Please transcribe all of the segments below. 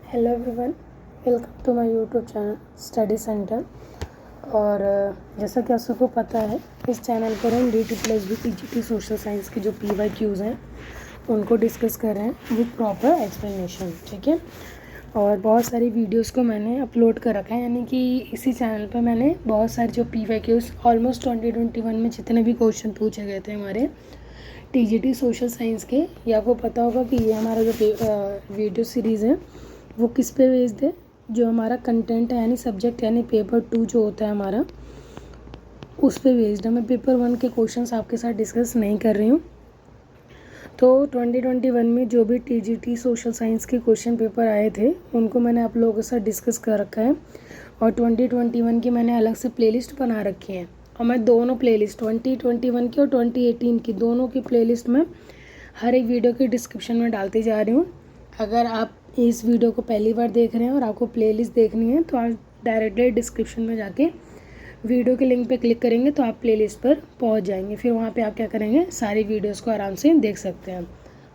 Hello everyone, welcome to my YouTube channel study centre. और जैसा कि आप सबको पता है, इस चैनल पर हम DT+B TGT सोशल साइंस के जो PYQs हैं उनको डिस्कस कर रहे हैं विद प्रॉपर एक्सप्लेनेशन। ठीक है, और बहुत सारी वीडियोस को मैंने अपलोड कर रखा है, यानी कि इसी चैनल पर मैंने बहुत सारे जो PYQs ऑलमोस्ट 2021 में जितने भी क्वेश्चन पूछे गए थे हमारे TGT सोशल साइंस के, ये आपको पता होगा कि ये हमारा जो वीडियो सीरीज़ है वो किस पे बेस्ड है। जो हमारा कंटेंट है यानी सब्जेक्ट यानी पेपर 2 जो होता है हमारा, उस पे बेस्ड है। मैं पेपर 1 के क्वेश्चंस आपके साथ डिस्कस नहीं कर रही हूँ। तो 2021 में जो भी TGT सोशल साइंस के क्वेश्चन पेपर आए थे उनको मैंने आप लोगों के साथ डिस्कस कर रखा है, और 2021 की मैंने अलग से प्लेलिस्ट बना रखी है। और मैं दोनों प्लेलिस्ट 2021 की और 2018 की दोनों की प्लेलिस्ट में हर एक वीडियो के डिस्क्रिप्शन में डालती जा रही हूँ। अगर आप इस वीडियो को पहली बार देख रहे हैं और आपको प्लेलिस्ट देखनी है तो आप डायरेक्टली डिस्क्रिप्शन में जाके वीडियो के लिंक पे क्लिक करेंगे तो आप प्लेलिस्ट पर पहुंच जाएंगे। फिर वहाँ पे आप क्या करेंगे, सारी वीडियोस को आराम से देख सकते हैं।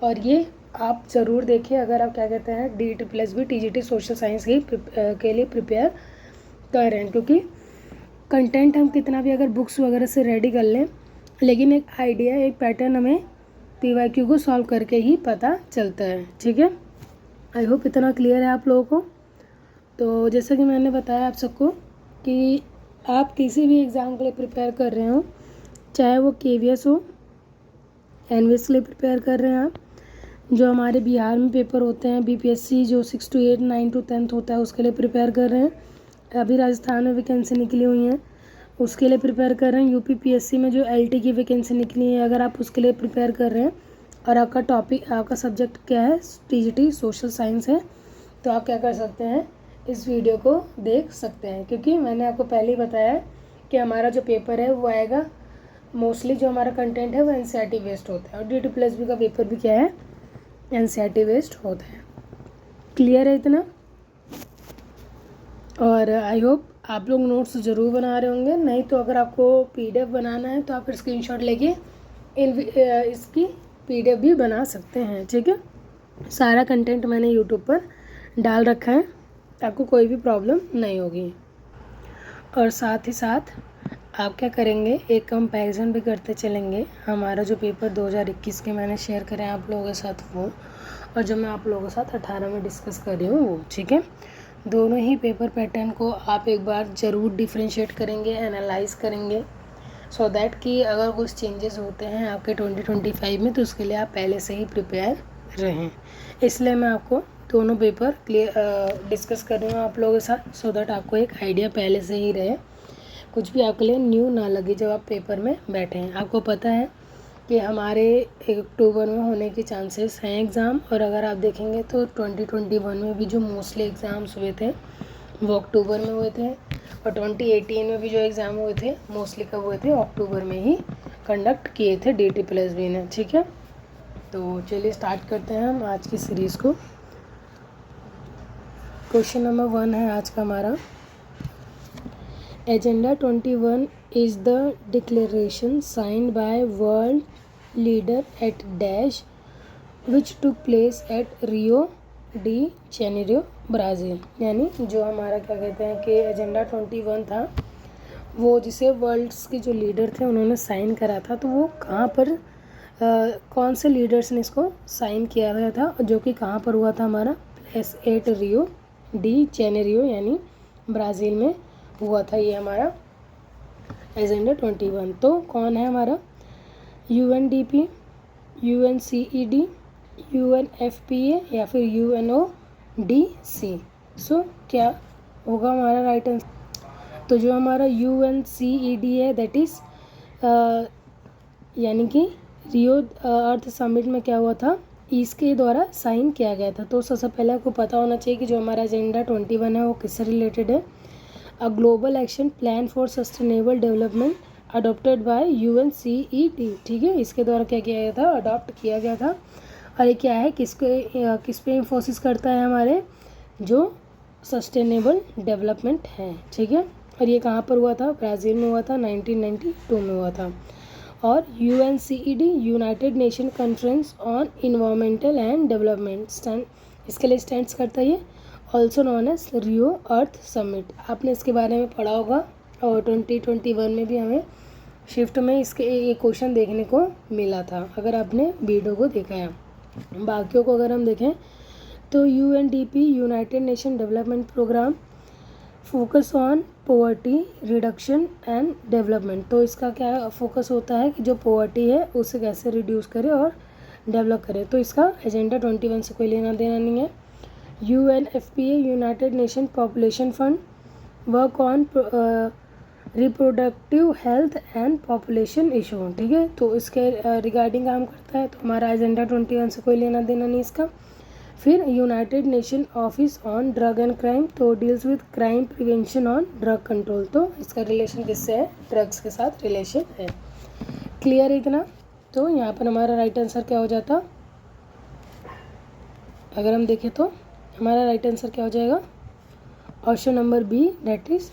और ये आप ज़रूर देखिए अगर आप क्या कहते हैं DT+B TGT सोशल साइंस के लिए प्रिपेयर कर रहे हैं, क्योंकि कंटेंट हम कितना भी अगर बुक्स वगैरह से रेडी कर लें, लेकिन एक आइडिया एक पैटर्न हमें PYQ को सॉल्व करके ही पता चलता है। ठीक है, आई होप इतना क्लियर है आप लोगों को। तो जैसा कि मैंने बताया आप सबको कि आप किसी भी एग्ज़ाम के लिए प्रिपेयर कर रहे हो, चाहे वो KVS हो, NVS के लिए प्रिपेयर कर रहे हैं आप, जो हमारे बिहार में पेपर होते हैं BPSC जो 6 to 8 9 to 10 होता है उसके लिए प्रिपेयर कर रहे हैं, अभी राजस्थान में वैकेंसी निकली हुई हैं उसके लिए प्रिपेयर कर रहे हैं, UP PSC में जो LT की वैकेंसी निकली है अगर आप उसके लिए प्रिपेयर कर रहे हैं और आपका टॉपिक आपका सब्जेक्ट क्या है TGT सोशल साइंस है, तो आप क्या कर सकते हैं, इस वीडियो को देख सकते हैं। क्योंकि मैंने आपको पहले ही बताया है कि हमारा जो पेपर है वो आएगा, मोस्टली जो हमारा कंटेंट है वो NCERT बेस्ड होता है, और DT+B का पेपर भी क्या है, NCERT बेस्ड होता है। क्लियर है इतना? और आई होप आप लोग नोट्स ज़रूर बना रहे होंगे, नहीं तो अगर आपको PDF बनाना है तो आप फिर स्क्रीनशॉट लेके इसकी PDF भी बना सकते हैं। ठीक है, सारा कंटेंट मैंने यूट्यूब पर डाल रखा है, आपको कोई भी प्रॉब्लम नहीं होगी। और साथ ही साथ आप क्या करेंगे, एक कंपैरिजन भी करते चलेंगे हमारा जो पेपर 2021 के मैंने शेयर करें आप लोगों के साथ वो, और जो मैं आप लोगों के साथ 18 में डिस्कस कर रही हूँ वो। ठीक है, दोनों ही पेपर पैटर्न को आप एक बार ज़रूर डिफ्रेंशिएट करेंगे, एनालाइज करेंगे, सो दैट कि अगर कुछ चेंजेस होते हैं आपके 2025 में तो उसके लिए आप पहले से ही प्रिपेयर रहें। इसलिए मैं आपको दोनों पेपर क्लियर डिस्कस कर रही हूँ आप लोगों के साथ, सो दैट आपको एक आइडिया पहले से ही रहे, कुछ भी आपके लिए न्यू ना लगे जब आप पेपर में बैठे हैं। आपको पता है कि हमारे 1 अक्टूबर में होने के चांसेस हैं एग्ज़ाम, और अगर आप देखेंगे तो 2021 में भी जो मोस्टली एग्ज़ाम्स हुए थे वो अक्टूबर में हुए थे, और 2018 में भी जो एग्ज़ाम हुए थे मोस्टली कब हुए थे, अक्टूबर में ही कंडक्ट किए थे DT+B ने। ठीक है, तो चलिए स्टार्ट करते हैं हम आज की सीरीज़ को। क्वेश्चन नंबर 1 है आज का हमारा, agenda 21 is the declaration signed by world leader at dash which took place at Rio de Janeiro Brazil. यानी जो हमारा क्या कहते हैं कि एजेंडा 21 था वो जिसे वर्ल्ड्स के जो लीडर थे उन्होंने साइन करा था, तो वो कहाँ पर कौन से लीडर्स ने इसको साइन किया गया था, जो कि कहाँ पर हुआ था, हमारा place at Rio de Janeiro यानी ब्राज़ील में हुआ था ये हमारा एजेंडा 21। तो कौन है हमारा, UNDP, UNCED, UNFPA या फिर UNODC। सो क्या होगा हमारा राइट आंसर, तो जो हमारा UNCED है दैट इज़ यानी कि रियो अर्थ समिट में क्या हुआ था, इसके द्वारा साइन किया गया था। तो सबसे पहले आपको पता होना चाहिए कि जो हमारा एजेंडा 21 है वो किससे रिलेटेड है, a global action plan for sustainable development adopted by UNCED। ठीक है, इसके द्वारा क्या किया गया था, अडॉप्ट किया गया था। और ये क्या है, किस पे इंफोसिस करता है, हमारे जो सस्टेनेबल डेवलपमेंट है। ठीक है, और ये कहाँ पर हुआ था, ब्राज़ील में हुआ था, 1992 में हुआ था। और UNCED United nation conference on environmental and development इसके लिए स्टैंड्स करता है ये, ऑल्सो नॉन एज रियो अर्थ समिट। आपने इसके बारे में पढ़ा होगा और 2021 में भी हमें शिफ्ट में इसके ये क्वेश्चन देखने को मिला था, अगर आपने वीडियो को देखा है। बाकियों को अगर हम देखें तो UNDP united nation development programme focus on poverty reduction and development. तो इसका क्या फोकस होता है कि जो पोवर्टी है उसे कैसे रिड्यूस करे और डेवलप करे। तो इसका एजेंडा 21 से कोई लेना देना नहीं है। UNFPA United nation population fund work on reproductive health and population issue, ठीक है, तो इसके रिगार्डिंग काम करता है। तो हमारा एजेंडा 21 से कोई लेना देना नहीं इसका। फिर United Nation office on drug and crime, तो deals with crime prevention on drug control. तो इसका रिलेशन किससे है? ड्रग्स के साथ रिलेशन है। क्लियर है इतना? तो यहाँ पर हमारा राइट आंसर क्या हो जाता, अगर हम देखें तो हमारा राइट आंसर क्या हो जाएगा? Option number B, that is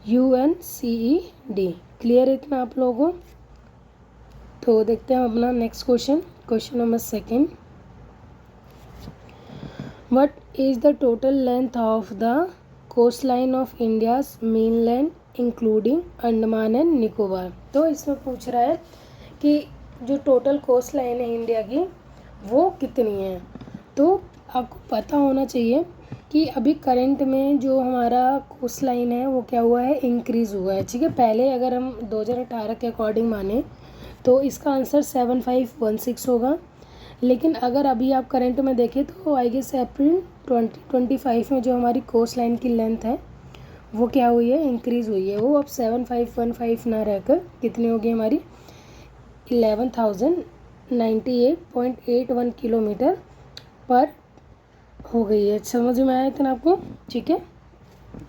UNCED। Clear है इतना आप लोगों को? तो देखते हैं अपना next question, question number second. What is the total length of the coastline of India's mainland including Andaman and Nicobar? तो इसमें पूछ रहा है कि जो टोटल कोस्ट लाइन है इंडिया की वो कितनी है। तो आपको पता होना चाहिए कि अभी करंट में जो हमारा कोस्ट लाइन है वो क्या हुआ है? इंक्रीज़ हुआ है, ठीक है। पहले अगर हम 2018 के अकॉर्डिंग माने तो इसका आंसर 7516 होगा, लेकिन अगर अभी आप करंट में देखें तो आई गेस अप्रैल 2025 में जो हमारी कोस्ट लाइन की लेंथ है वो क्या हुई है? इंक्रीज़ हुई है। वो अब 7515 ना रहकर कितनी होगी हमारी? 11,098.81 किलोमीटर पर हो गई है। समझ में आया इतना आपको? ठीक है,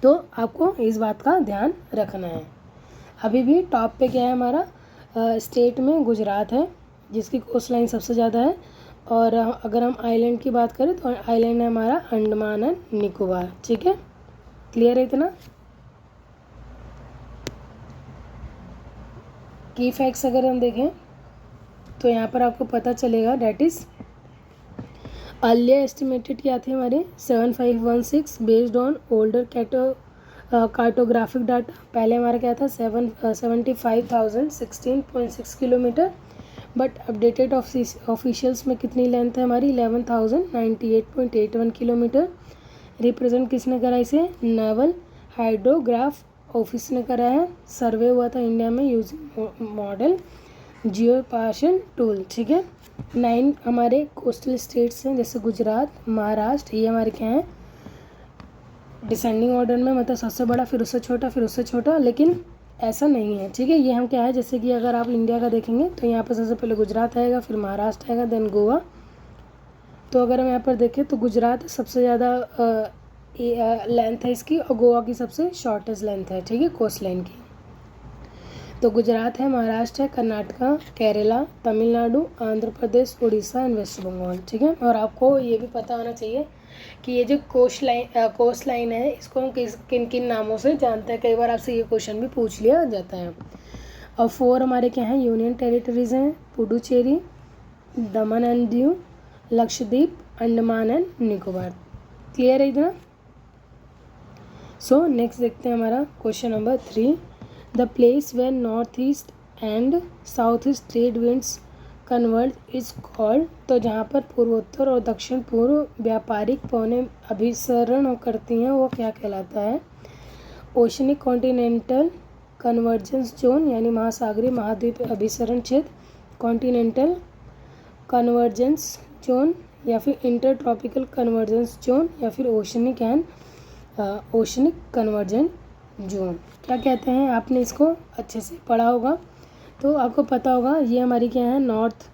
तो आपको इस बात का ध्यान रखना है। अभी भी टॉप पे क्या है हमारा? स्टेट में गुजरात है जिसकी कोस्ट लाइन सबसे ज़्यादा है, और अगर हम आइलैंड की बात करें तो आइलैंड है हमारा अंडमान एंड निकोबार, ठीक है। क्लियर है इतना? की फैक्ट्स अगर हम देखें तो यहाँ पर आपको पता चलेगा, डेट इज़ अर्लियर एस्टिमेटेड क्या थे हमारे? 7516 based on older cartographic data. पहले हमारा क्या था? 75,016.6 किलोमीटर, बट अपडेटेड ऑफिशियल्स में कितनी लेंथ है हमारी? 11,098.81 किलोमीटर। रिप्रेजेंट किसने करा इसे? नेवल हाइड्रोग्राफ ऑफिस ने करा है। सर्वे हुआ था इंडिया में यूजिंग मॉडल जियोस्पाशियल टूल, ठीक है। 9 हमारे कोस्टल स्टेट्स हैं जैसे गुजरात, महाराष्ट्र, ये हमारे क्या हैं? डिसेंडिंग ऑर्डर में, मतलब सबसे बड़ा फिर उससे छोटा फिर उससे छोटा, लेकिन ऐसा नहीं है, ठीक है। ये हम क्या है, जैसे कि अगर आप इंडिया का देखेंगे तो यहाँ पर सबसे पहले गुजरात आएगा, फिर महाराष्ट्र आएगा, देन गोवा। तो अगर हम यहाँ पर देखें तो गुजरात सबसे ज़्यादा लेंथ है इसकी, और गोवा की सबसे शॉर्टेस्ट लेंथ है, ठीक है, कोस्ट लाइन की। तो गुजरात है, महाराष्ट्र है, कर्नाटका, केरला, तमिलनाडु, आंध्र प्रदेश, उड़ीसा एंड वेस्ट बंगाल, ठीक है। और आपको ये भी पता होना चाहिए कि ये जो कोस्ट लाइन है इसको हम किन किन नामों से जानते हैं। कई बार आपसे ये क्वेश्चन भी पूछ लिया जाता है। और 4 हमारे क्या हैं? यूनियन टेरिटरीज हैं, Puducherry, Daman and Diu, Lakshadweep, Andaman and Nicobar. Clear है इतना? सो नेक्स्ट देखते हैं हमारा question number 3। The place where north east and south east trade winds converge is called. तो जहाँ पर पूर्वोत्तर और दक्षिण पूर्व व्यापारिक पौने अभिसरण करती हैं वो क्या कहलाता है? ओशनिक कॉन्टिनेंटल कन्वर्जेंस जोन, यानी महासागरीय महाद्वीप अभिसरण क्षेत्र, कॉन्टिनेंटल कन्वर्जेंस जोन, या फिर इंटर ट्रॉपिकल कन्वर्जेंस जोन, या फिर oceanic and oceanic convergent zone. क्या कहते हैं? आपने इसको अच्छे से पढ़ा होगा तो आपको पता होगा। ये हमारी क्या है? नॉर्थ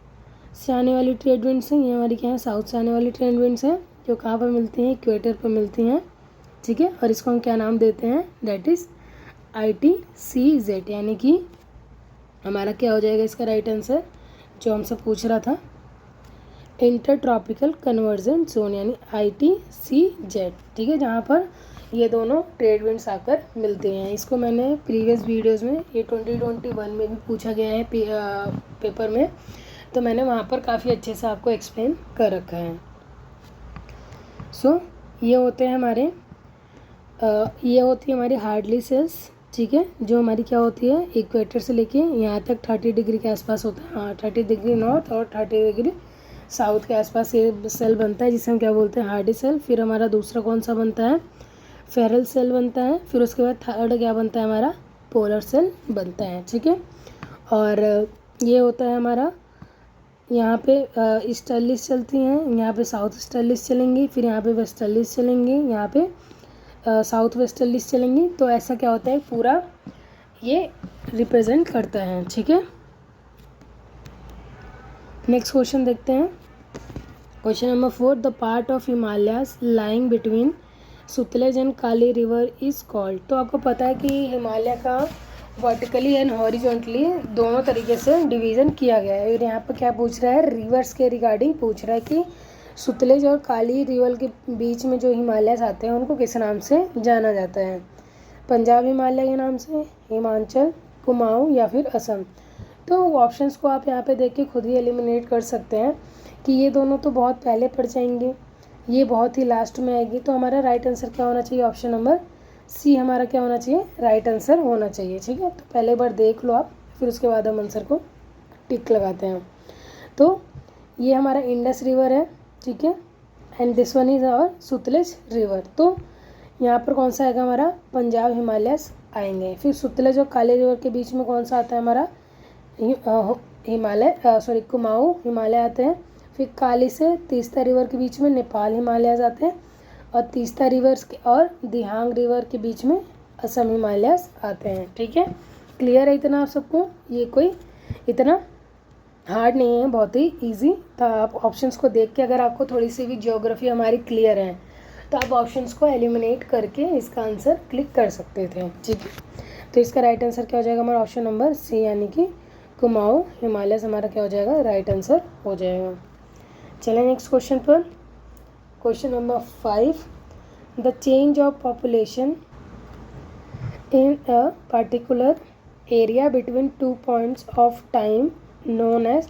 से आने वाली ट्रेड विंड्स हैं, ये हमारी क्या है? साउथ से आने वाली ट्रेड विंड्स हैं, जो कहाँ पर मिलती हैं? इक्वेटर पर मिलती हैं, ठीक है। और इसको हम क्या नाम देते हैं? दैट इज़ ITCZ, यानी कि हमारा क्या हो जाएगा इसका राइट आंसर जो हमसे पूछ रहा था? इंटर ट्रॉपिकल कन्वर्जेंट जोन, यानी ITCZ, ठीक है, जहाँ पर ये दोनों ट्रेड विंड्स आकर मिलते हैं। इसको मैंने प्रीवियस वीडियोस में, ये 2021 में भी पूछा गया है पेपर में, तो मैंने वहाँ पर काफ़ी अच्छे से आपको एक्सप्लेन कर रखा है। सो ये होते हैं हमारे ये होती है हमारी हार्डली सेल्स, ठीक है, जो हमारी क्या होती है इक्वेटर से लेके यहाँ तक 30 डिग्री के आसपास होता है, हाँ 30 डिग्री नॉर्थ और 30 डिग्री साउथ के आसपास ये सेल बनता है, जिसे हम क्या बोलते हैं हार्डी सेल। फिर हमारा दूसरा कौन सा बनता है, फेरल सेल बनता है। फिर उसके बाद थर्ड क्या बनता है हमारा, पोलर सेल बनता है, ठीक है। और ये होता है हमारा, यहाँ पे ईस्टर्लीस चलती हैं, यहाँ पे साउथ ईस्टर्लीस चलेंगी, फिर यहाँ पे वेस्टर्लीस चलेंगी, यहाँ पे साउथ वेस्टर्लीस चलेंगी। तो ऐसा क्या होता है पूरा ये रिप्रेजेंट करता है, ठीक है। नेक्स्ट क्वेश्चन देखते हैं, question number 4, the part of Himalayas lying between Sutlej and Kali river is called. तो आपको पता है कि हिमालय का वर्टिकली एंड हॉरिजॉन्टली दोनों तरीके से डिवीज़न किया गया है। और यहाँ पर क्या पूछ रहा है, रिवर्स के रिगार्डिंग पूछ रहा है कि सुतलेज और काली रिवर के बीच में जो हिमालयस आते हैं उनको किस नाम से जाना जाता है, पंजाब हिमालय के नाम से, हिमाचल, कुमाऊं या फिर असम। तो ऑप्शंस को आप यहाँ पे देख के खुद ही एलिमिनेट कर सकते हैं कि ये दोनों तो बहुत पहले पड़ जाएंगे, ये बहुत ही लास्ट में आएगी। तो हमारा राइट आंसर क्या होना चाहिए, ऑप्शन नंबर सी हमारा क्या होना चाहिए, राइट आंसर होना चाहिए, ठीक है। तो पहले बार देख लो आप, फिर उसके बाद हम आंसर को टिक लगाते हैं। तो ये हमारा इंडस रिवर है, ठीक है, and this one is our Sutlej river. तो यहाँ पर कौन सा आएगा हमारा, पंजाब हिमालयस आएंगे। फिर सुतलेज और काली रिवर के बीच में कौन सा आता है हमारा, हिमालय कुमाऊं हिमालय आते हैं। फिर काली से तीस्ता रिवर के बीच में नेपाल हिमालयस आते हैं, और तीस्ता रिवर्स के और दिहांग रिवर के बीच में असम हिमालयस आते हैं, ठीक है। क्लियर है इतना आप सबको, ये कोई इतना हार्ड नहीं है, बहुत ही इजी था। आप ऑप्शंस को देख के अगर आपको थोड़ी सी भी ज्योग्राफी हमारी क्लियर है तो आप ऑप्शंस को एलिमिनेट करके इसका आंसर क्लिक कर सकते थे, ठीक है। तो इसका राइट आंसर क्या हो जाएगा हमारा, ऑप्शन नंबर सी, यानी कि कुमाऊं हिमालयस हमारा क्या हो जाएगा, राइट आंसर हो जाएगा। चलें नेक्स्ट क्वेश्चन पर, question number 5, the change of population in a particular area between 2 points of time known as,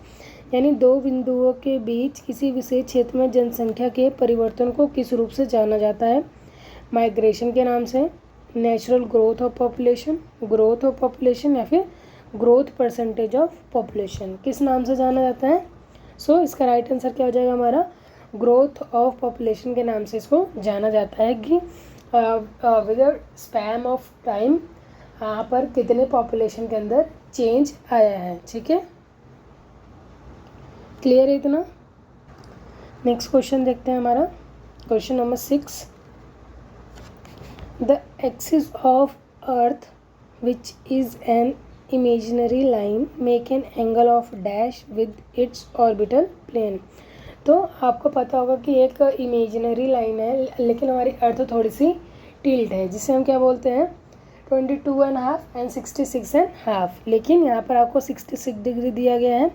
यानी दो बिंदुओं के बीच किसी विशेष क्षेत्र में जनसंख्या के परिवर्तन को किस रूप से जाना जाता है, माइग्रेशन के नाम से, नेचुरल ग्रोथ ऑफ पॉपुलेशन या फिर ग्रोथ परसेंटेज ऑफ पॉपुलेशन, किस नाम से जाना जाता है। सो इसका राइट आंसर क्या हो जाएगा हमारा, ग्रोथ ऑफ पॉपुलेशन के नाम से इसको जाना जाता है कि विद स्पैन ऑफ टाइम यहाँ पर कितने पॉपुलेशन के अंदर चेंज आया है, ठीक है। क्लियर है इतना। नेक्स्ट क्वेश्चन देखते हैं हमारा, question number 6, the axis of earth which is an imaginary line make an angle of dash with its orbital plane. तो आपको पता होगा कि एक इमेजिनरी लाइन है लेकिन हमारी अर्थ थोड़ी सी टिल्ट है, जिसे हम क्या बोलते हैं 22.5 एंड 66.5, लेकिन यहाँ पर आपको 66 डिग्री दिया गया है।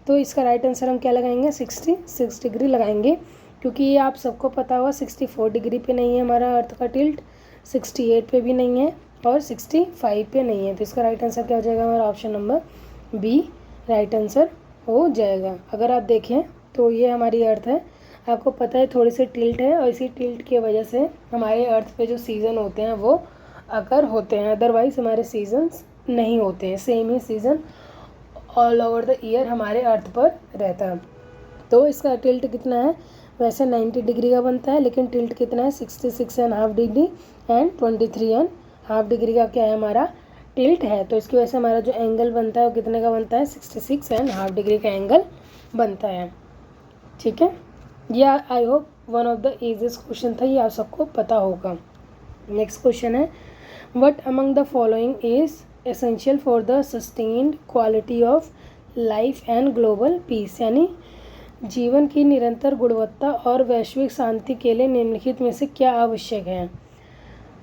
तो इसका राइट आंसर हम क्या लगाएंगे, 66 डिग्री लगाएंगे, क्योंकि ये आप सबको पता होगा 64 डिग्री पे नहीं है हमारा अर्थ का टिल्ट, 68 पे भी नहीं है और 65 पे नहीं है। तो इसका राइट आंसर क्या हो जाएगा हमारा, option number B right answer हो जाएगा। अगर आप देखें तो ये हमारी अर्थ है, आपको पता है थोड़ी सी टिल्ट है, और इसी टिल्ट की वजह से हमारे अर्थ पे जो सीज़न होते हैं वो अकर होते हैं, अदरवाइज़ हमारे सीजन्स नहीं होते हैं, same he season all over the year हमारे अर्थ पर रहता है। तो इसका टिल्ट कितना है, वैसे 90 डिग्री का बनता है, लेकिन टिल्ट कितना है 66.5 डिग्री एंड 23.5 डिग्री का क्या है हमारा टिल्ट है। तो इसकी वजह से हमारा जो एंगल बनता है वो कितने का बनता है, 66.5 डिग्री का एंगल बनता है, ठीक है। यह I hope one of the easiest question था, ये आप सबको पता होगा। नेक्स्ट क्वेश्चन है, what among the following is essential for the sustained quality of life and global piece, यानी जीवन की निरंतर गुणवत्ता और वैश्विक शांति के लिए निम्नलिखित में से क्या आवश्यक है।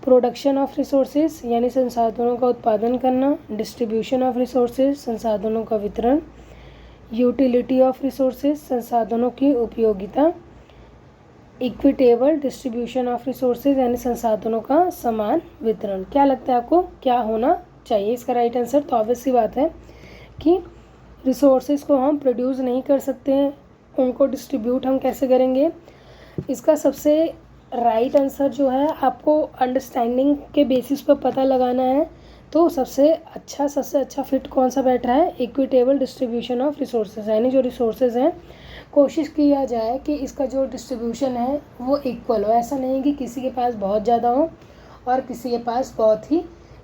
प्रोडक्शन ऑफ रिसोर्सेज, यानी संसाधनों का उत्पादन करना, डिस्ट्रीब्यूशन ऑफ रिसोर्सेज, संसाधनों का वितरण, यूटिलिटी ऑफ रिसोर्सेज, संसाधनों की उपयोगिता, इक्विटेबल डिस्ट्रीब्यूशन ऑफ रिसोर्सेज, यानी संसाधनों का समान वितरण। क्या लगता है आपको क्या होना चाहिए इसका राइट आंसर। तो ऑब्वियस सी बात है कि रिसोर्सेज को हम प्रोड्यूस नहीं कर सकते हैं, उनको डिस्ट्रीब्यूट हम कैसे करेंगे। इसका सबसे राइट आंसर जो है आपको अंडरस्टैंडिंग के बेसिस पर पता लगाना है। तो सबसे अच्छा फिट कौन सा बैठ रहा है, इक्विटेबल डिस्ट्रीब्यूशन ऑफ रिसोर्सेज, यानी जो रिसोर्सेज हैं कोशिश किया जाए कि इसका जो डिस्ट्रीब्यूशन है वो इक्वल हो। ऐसा नहीं कि किसी के पास बहुत ज़्यादा हो और किसी के पास बहुत ही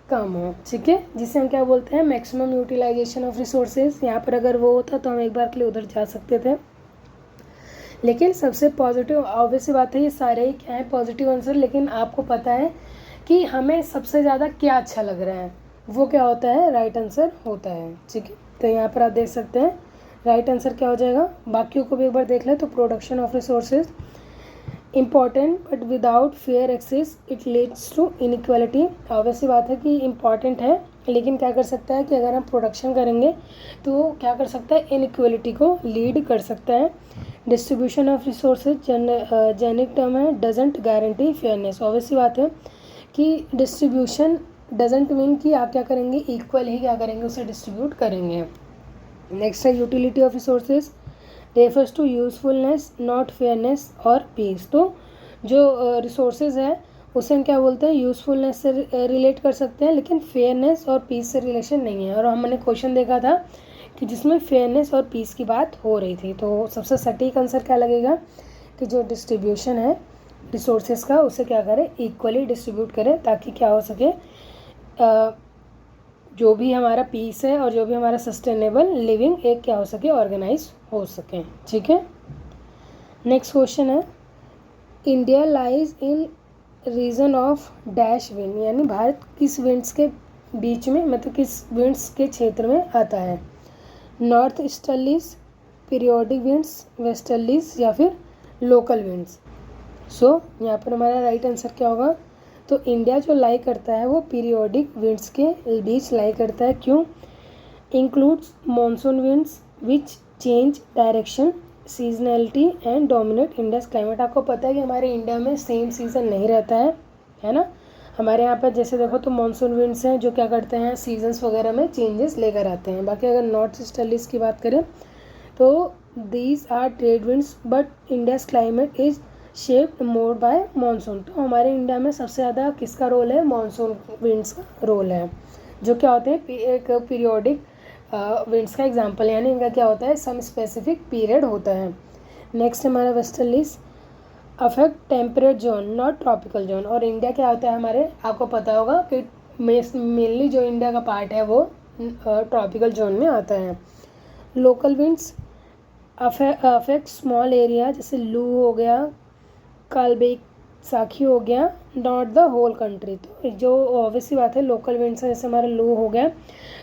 कम हो, ठीक है, जिसे हम क्या बोलते हैं, मैक्सिमम यूटिलाइजेशन ऑफ रिसोर्सेज। यहाँ पर अगर वो होता तो हम एक बार के लिए उधर जा सकते थे। लेकिन सबसे पॉजिटिव ऑब्वियस बात है, ये सारे ही क्या है पॉजिटिव आंसर, लेकिन आपको पता है कि हमें सबसे ज़्यादा क्या अच्छा लग रहा है, वो क्या होता है, राइट आंसर होता है, ठीक है। तो यहाँ पर आप देख सकते हैं राइट आंसर क्या हो जाएगा। बाकियों को भी एक बार देख लें तो production of resources important but without fair access it leads to inequality. Obviously बात है कि इम्पॉर्टेंट है, लेकिन क्या कर सकता है कि अगर हम प्रोडक्शन करेंगे तो क्या कर सकता है, इनइक्वालिटी को लीड कर सकता है। Distribution of resources generic term है, डजेंट गारंटी फेयरनेस। ऑब्वियसली बात है कि डिस्ट्रीब्यूशन डजेंट मीन कि आप क्या करेंगे, इक्वल ही क्या करेंगे, उसे डिस्ट्रीब्यूट करेंगे। नेक्स्ट है utility of resources refers to usefulness not fairness और पीस। तो जो रिसोर्सेज है उसे हम क्या बोलते हैं, यूजफुलनेस से रिलेट कर सकते हैं, लेकिन फेयरनेस और पीस से रिलेशन नहीं है। और हमने क्वेश्चन देखा था कि जिसमें फेयरनेस और पीस की बात हो रही थी। तो सबसे सटीक आंसर क्या लगेगा कि जो डिस्ट्रीब्यूशन है रिसोर्सेज का उसे क्या करें, इक्वली डिस्ट्रीब्यूट करें, ताकि क्या हो सके, जो भी हमारा पीस है और जो भी हमारा सस्टेनेबल लिविंग एक क्या हो सके, ऑर्गेनाइज हो सके, ठीक है। नेक्स्ट क्वेश्चन है, India lies in region of dash wind, यानी भारत किस विंड्स के बीच में, मतलब किस विंड्स के क्षेत्र में आता है, north easterlies, periodic winds, westerlies या फिर लोकल विंड्स। सो यहाँ पर हमारा राइट आंसर क्या होगा, तो इंडिया जो लाई करता है वो पीरियोडिक विंड्स के बीच लाई करता है। क्यों, includes monsoon winds which change direction seasonality and dominate India's climate. आपको पता है कि हमारे इंडिया में सेम सीज़न नहीं रहता है ना। हमारे यहाँ पर जैसे देखो तो मॉनसून विंड्स हैं जो क्या करते हैं, सीजन्स वगैरह में चेंजेस लेकर आते हैं। बाकी अगर नॉर्थ ईस्टर्लीज की बात करें तो these are trade winds but India's climate is shaped more by monsoon. तो हमारे इंडिया में सबसे ज़्यादा किसका रोल है, मानसून विंड्स का रोल है, जो क्या होते हैं एक पीरियोडिक विंड्स का एग्जांपल, यानी इनका क्या होता है, सम स्पेसिफिक पीरियड होता है। नेक्स्ट हमारा westerlies affect temperate zone not tropical zone. और इंडिया क्या होता है हमारे, आपको पता होगा कि मेनली जो इंडिया का पार्ट है वो ट्रॉपिकल जोन में आता है। Local winds affect small area, जैसे लू हो गया, कालबेक साखी हो गया, नॉट द होल कंट्री। तो जो ऑब्वियसली बात है लोकल विंड्स है, जैसे हमारा लू हो गया,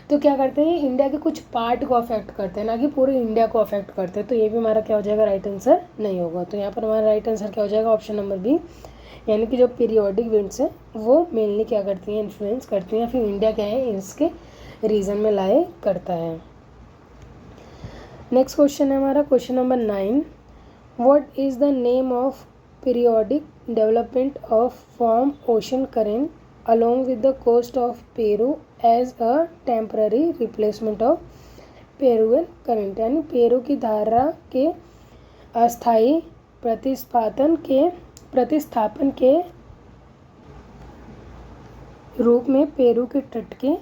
तो क्या करते हैं इंडिया के कुछ पार्ट को अफेक्ट करते हैं, ना कि पूरे इंडिया को अफेक्ट करते हैं। तो ये भी हमारा क्या हो जाएगा, राइट आंसर नहीं होगा। तो यहाँ पर हमारा राइट आंसर क्या हो जाएगा, ऑप्शन नंबर बी, यानी कि जो पीरियोडिक विंड्स हैं वो मेनली क्या करती हैं, इन्फ्लुएंस करती हैं, फिर इंडिया क्या है इसके रीजन में लाए करता है। नेक्स्ट क्वेश्चन है हमारा question number 9, what is the name of periodic development of warm ocean current along with the coast of Peru as a temporary replacement of Peruvian current। यानी पेरू की धारा के अस्थायी प्रतिस्थापन के रूप में पेरू के तट के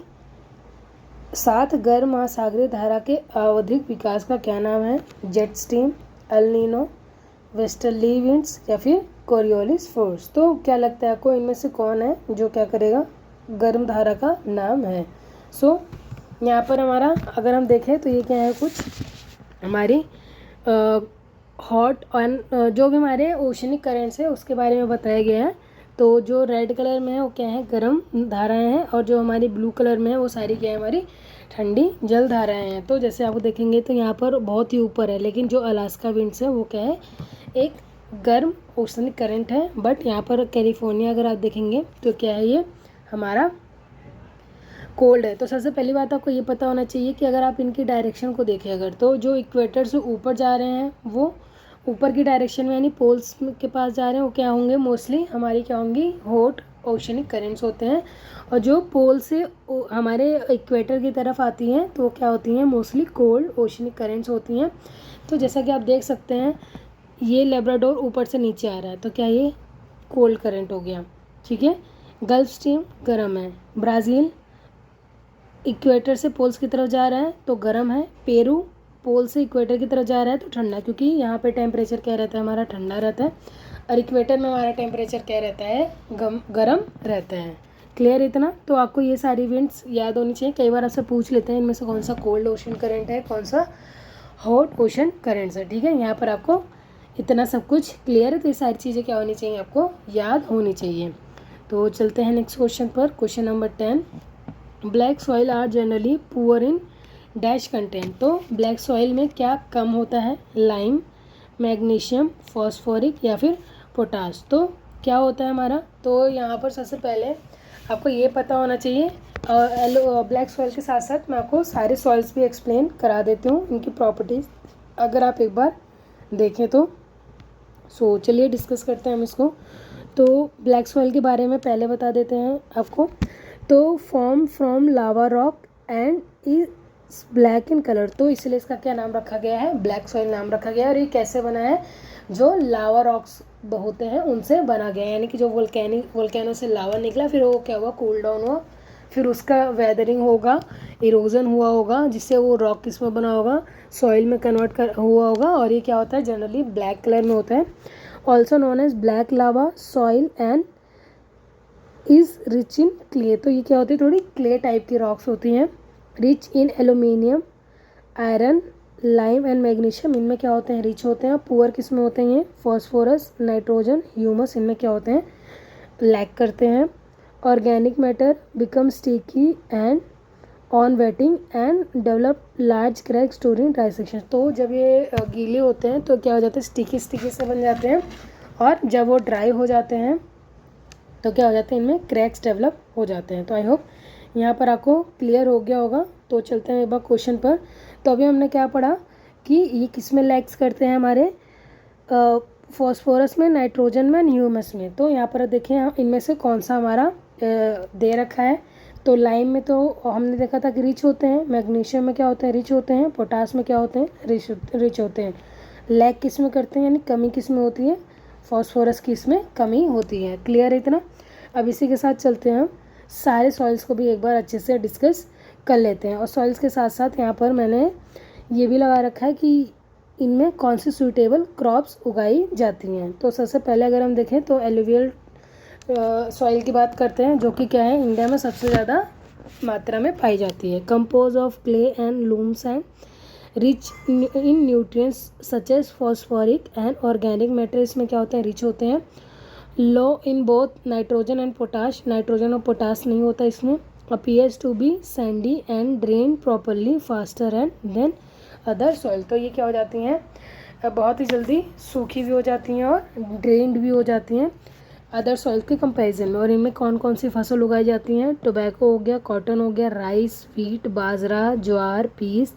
साथ गर्म महासागरीय धारा के आवधिक विकास का क्या नाम है, jet stream, El Nino, westerly winds या फिर कोरियोलिस फोर्स। तो क्या लगता है आपको इनमें से कौन है जो क्या करेगा, गर्म धारा का नाम है। सो यहाँ पर हमारा अगर हम देखें तो ये क्या है, कुछ हमारी हॉट और जो भी हमारे ओशनिक करेंट्स है उसके बारे में बताया गया है। तो जो रेड कलर में है वो क्या है, गर्म धाराएं हैं, और जो हमारी ब्लू कलर में है वो सारी क्या है, हमारी ठंडी जल धाराएं हैं। तो जैसे आप देखेंगे तो यहाँ पर बहुत ही ऊपर है, लेकिन जो अलास्का विंड्स है वो क्या है, एक गर्म ओशनिक करंट है। बट यहाँ पर कैलिफोर्निया अगर आप देखेंगे तो क्या है, ये हमारा कोल्ड है। तो सबसे पहली बात आपको ये पता होना चाहिए कि अगर आप इनकी डायरेक्शन को देखें अगर, तो जो इक्वेटर से ऊपर जा रहे हैं वो ऊपर की डायरेक्शन में यानी पोल्स के पास जा रहे हैं, वो क्या होंगे, मोस्टली हमारी क्या होंगी, हॉट ओशनिक करेंट्स होते हैं। और जो पोल से हमारे इक्वेटर की तरफ आती हैं तो क्या होती हैं, मोस्टली कोल्ड ओशनिक करेंट्स होती हैं। तो जैसा कि आप देख सकते हैं ये लेब्राडोर ऊपर से नीचे आ रहा है, तो क्या ये कोल्ड करंट हो गया, ठीक है। गल्फ स्ट्रीम गर्म है। ब्राज़ील इक्वेटर से पोल्स की तरफ जा रहा है तो गर्म है। पेरू पोल से इक्वेटर की तरफ जा रहा है तो ठंडा, क्योंकि यहाँ पे टेम्परेचर क्या रहता है हमारा, ठंडा रहता है, और इक्वेटर में हमारा टेम्परेचर क्या रहता है, गर्म रहता है। क्लियर इतना? तो आपको ये सारी इवेंट्स याद होनी चाहिए। कई बार आपसे पूछ लेते हैं इनमें से कौन सा कोल्ड ओशन करंट है, कौन सा हॉट ओशन करंट्स है, ठीक है। यहाँ पर आपको इतना सब कुछ क्लियर है, तो ये सारी चीज़ें क्या होनी चाहिए, आपको याद होनी चाहिए। तो चलते हैं नेक्स्ट क्वेश्चन पर। Question number 10, black soil are generally poor in dash content. तो ब्लैक सॉइल में क्या कम होता है, लाइम, मैग्नीशियम, फॉस्फोरिक या फिर पोटास। तो क्या होता है हमारा, तो यहाँ पर सबसे पहले आपको ये पता होना चाहिए। ब्लैक सॉइल के साथ साथ मैं आपको सारे सॉइल्स भी एक्सप्लेन करा देती हूँ, इनकी प्रॉपर्टीज़ अगर आप एक बार देखें तो। सो चलिए डिस्कस करते हैं हम इसको। तो ब्लैक सॉइल के बारे में पहले बता देते हैं आपको। तो form from lava rock and is black in colour, तो इसलिए इसका क्या नाम रखा गया है, ब्लैक सॉइल नाम रखा गया है। और ये कैसे बना है, जो लावा रॉक्स होते हैं उनसे बना गया है, यानी कि जो वोल्केनो से लावा निकला, फिर वो क्या हुआ, कूल डाउन हुआ, फिर उसका वेदरिंग होगा, इरोजन हुआ होगा, जिससे वो रॉक किस में बना होगा, सॉइल में कन्वर्ट हुआ होगा, और ये क्या होता है, जनरली ब्लैक कलर में होता है। Also known as black lava soil and is rich in clay. तो ये क्या होती है, थोड़ी क्ले टाइप की रॉक्स होती हैं। Rich in aluminium, iron, lime and magnesium, इनमें क्या होते हैं, रिच होते हैं। पुअर किस में होते हैं, ये फॉस्फोरस, नाइट्रोजन, ह्यूमस, इनमें क्या होते हैं, लैक करते हैं। Organic matter become sticky and on waiting and develop large cracks during dry section. तो जब ये गीले होते हैं तो क्या हो जाते हैं, स्टिकी से बन जाते हैं, और जब वो ड्राई हो जाते हैं तो क्या हो जाते हैं, इनमें क्रैक्स डेवलप हो जाते हैं। तो आई होप यहाँ पर आपको क्लियर हो गया होगा। तो चलते हैं एक बार क्वेश्चन पर। तो अभी हमने क्या पढ़ा कि ये किस में लैक्स करते हैं, हमारे फॉस्फोरस में, नाइट्रोजन में, ह्यूमस में। तो यहाँ पर देखें इनमें से कौन सा हमारा दे रखा है। तो लाइम में तो हमने देखा था कि रिच होते हैं, मैग्नीशियम में क्या होते हैं, रिच होते हैं, पोटास में क्या होते हैं, रिच होते हैं। लैक किस में करते हैं, यानी कमी किस में होती है, फॉस्फोरस की इसमें कमी होती है। क्लियर है इतना? अब इसी के साथ चलते हैं हम सारे सॉइल्स को भी एक बार अच्छे से डिस्कस कर लेते हैं। और सॉइल्स के साथ साथ यहाँ पर मैंने ये भी लगा रखा है कि इनमें कौन सी सूटेबल क्रॉप्स उगाई जाती हैं। तो सबसे पहले अगर हम देखें तो एलुवियल सॉइल की बात करते हैं, जो कि क्या है, इंडिया में सबसे ज़्यादा मात्रा में पाई जाती है। Compose of clay and loams and rich in nutrients such as phosphoric and organic matter, इसमें क्या होते हैं, रिच होते हैं। Low in both nitrogen and potash, nitrogen और पोटाश नहीं होता इसमें। Appears to be sandy and drain properly faster and than other soil. तो ये क्या हो जाती हैं, बहुत ही जल्दी सूखी भी हो जाती हैं और ड्रेन्ड भी हो जाती हैं अदर सॉइल के कंपैरिजन में। और इनमें कौन कौन सी फसल उगाई जाती हैं, टोबैको हो गया, कॉटन हो गया, राइस, व्हीट, बाजरा, ज्वार, peas,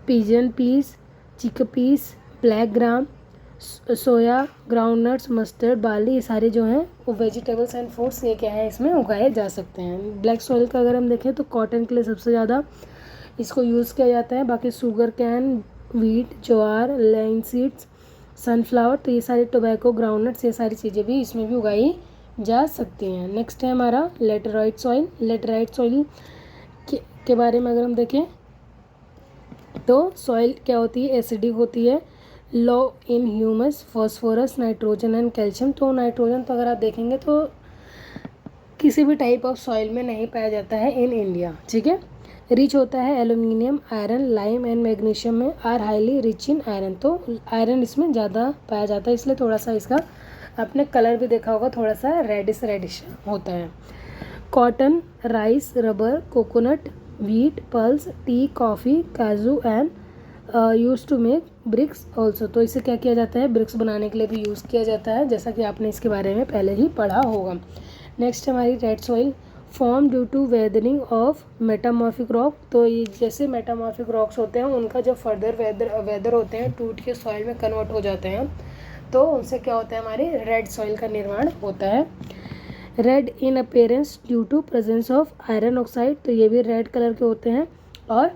pigeon peas, chickpeas, black gram, soya, groundnuts, mustard, barley, ये सारे जो हैं वो वेजिटेबल्स एंड फ्रूट्स ये क्या है, इसमें उगाए जा सकते हैं। ब्लैक सॉइल का अगर हम देखें तो कॉटन के लिए सबसे ज़्यादा इसको यूज़ किया जाता है। बाकी शुगर कैन, व्हीट, ज्वार, लैंसीड्स, सनफ्लावर, तो ये सारे टोबैको, ग्राउंडनट्स, ये सारी चीज़ें भी इसमें भी उगाई जा सकती हैं। नेक्स्ट है हमारा लेटराइट सॉइल। लेटराइट सॉइल के बारे में अगर हम देखें तो सॉइल क्या होती है, एसिडिक होती है, low in humus, phosphorus, nitrogen and calcium. तो नाइट्रोजन तो अगर आप देखेंगे तो किसी भी टाइप ऑफ सॉइल में नहीं पाया जाता है इन इंडिया, ठीक है। रिच होता है aluminium, iron, lime and magnesium में are highly rich in iron. तो आयरन इसमें ज़्यादा पाया जाता है, इसलिए थोड़ा सा इसका आपने कलर भी देखा होगा, थोड़ा सा रेडिश होता है। Cotton, rice, rubber, coconut, wheat, pulse, tea, coffee, kaju and use to make bricks also. तो इसे क्या किया जाता है, ब्रिक्स बनाने के लिए भी यूज़ किया जाता है, जैसा कि आपने इसके बारे में पहले ही पढ़ा होगा। नेक्स्ट हमारी red soil, form due to weathering of metamorphic rock. तो ये जैसे मेटामॉर्फिक रॉक्स होते हैं उनका जब फर्दर वेदर होते हैं, टूट के सॉइल में कन्वर्ट हो जाते हैं, तो उनसे क्या होता है, हमारे रेड सॉइल का निर्माण होता है। Red in appearance due to presence of iron oxide, तो ये भी रेड कलर के होते हैं। और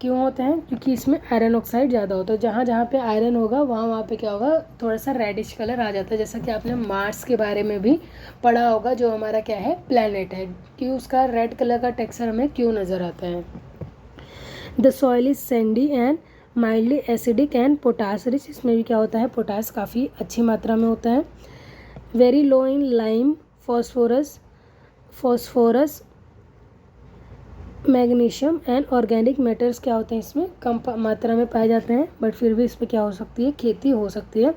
क्यों होते हैं? क्योंकि इसमें आयरन ऑक्साइड ज़्यादा होता है। जहाँ जहाँ पे आयरन होगा वहाँ पे क्या होगा, थोड़ा सा रेडिश कलर आ जाता है। जैसा कि आपने मार्स के बारे में भी पढ़ा होगा, जो हमारा क्या है, प्लैनेट है, कि उसका रेड कलर का टेक्सचर हमें क्यों नज़र आता है। The soil is Sandy and mildly acidic and potash rich, इसमें भी क्या होता है, पोटास काफ़ी अच्छी मात्रा में होता है। Very low in lime, phosphorus, magnesium and organic matters क्या होते हैं, इसमें कम मात्रा में पाए जाते हैं, बट फिर भी इस पर क्या हो सकती है, खेती हो सकती है।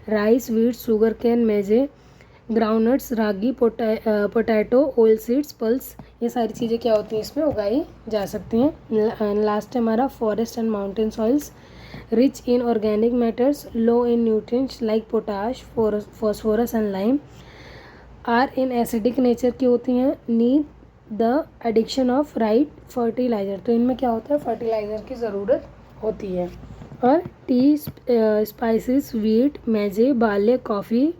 राइस, वीट, शुगर केन, मेजे, ग्राउंडनट्स, रागी, पोटैटो, ऑयल सीड्स, पल्स, ये सारी चीज़ें क्या होती हैं, इसमें उगाई जा सकती हैं। लास्ट है हमारा forest and mountain soils, rich in organic matters, low in nutrients like potash, phosphorus and lime, are in acidic nature की होती हैं, need the addiction of right fertiliser, तो इनमें क्या होता है, फर्टिलाइज़र की ज़रूरत होती है। और टी, स्पाइसेस, वीट, मेजे, barley, coffee,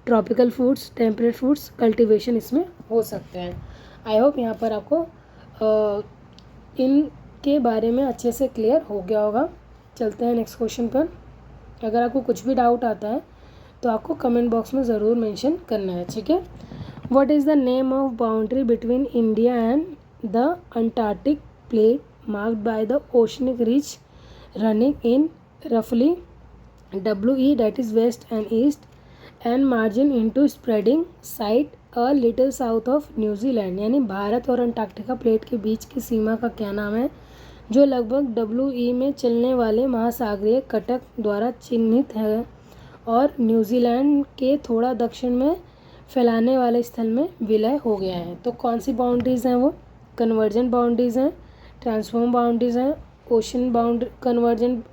tropical foods, temperate foods, cultivation इसमें हो सकते हैं। आई होप यहाँ पर आपको इनके बारे में अच्छे से क्लियर हो गया होगा। चलते हैं नेक्स्ट क्वेश्चन पर। अगर आपको कुछ भी डाउट आता है तो आपको कमेंट बॉक्स में ज़रूर मेंशन करना है, ठीक है। What is the name of boundary between India and the Antarctic plate marked by the oceanic ridge running in roughly WE, that is west and east, and margin into spreading side a little south of New Zealand, यानी भारत और Antarctica plate के बीच की सीमा का क्या नाम है, जो लगभग WE में चलने वाले महासागरीय कटक द्वारा चिन्हित है और न्यूजीलैंड के थोड़ा दक्षिण में फैलाने वाले स्थल में विलय हो गया है। तो कौन सी बाउंड्रीज़ हैं वो? कन्वर्जेंट बाउंड्रीज़ हैं, ट्रांसफॉर्म बाउंड्रीज़ हैं, ओशन कन्वर्जेंट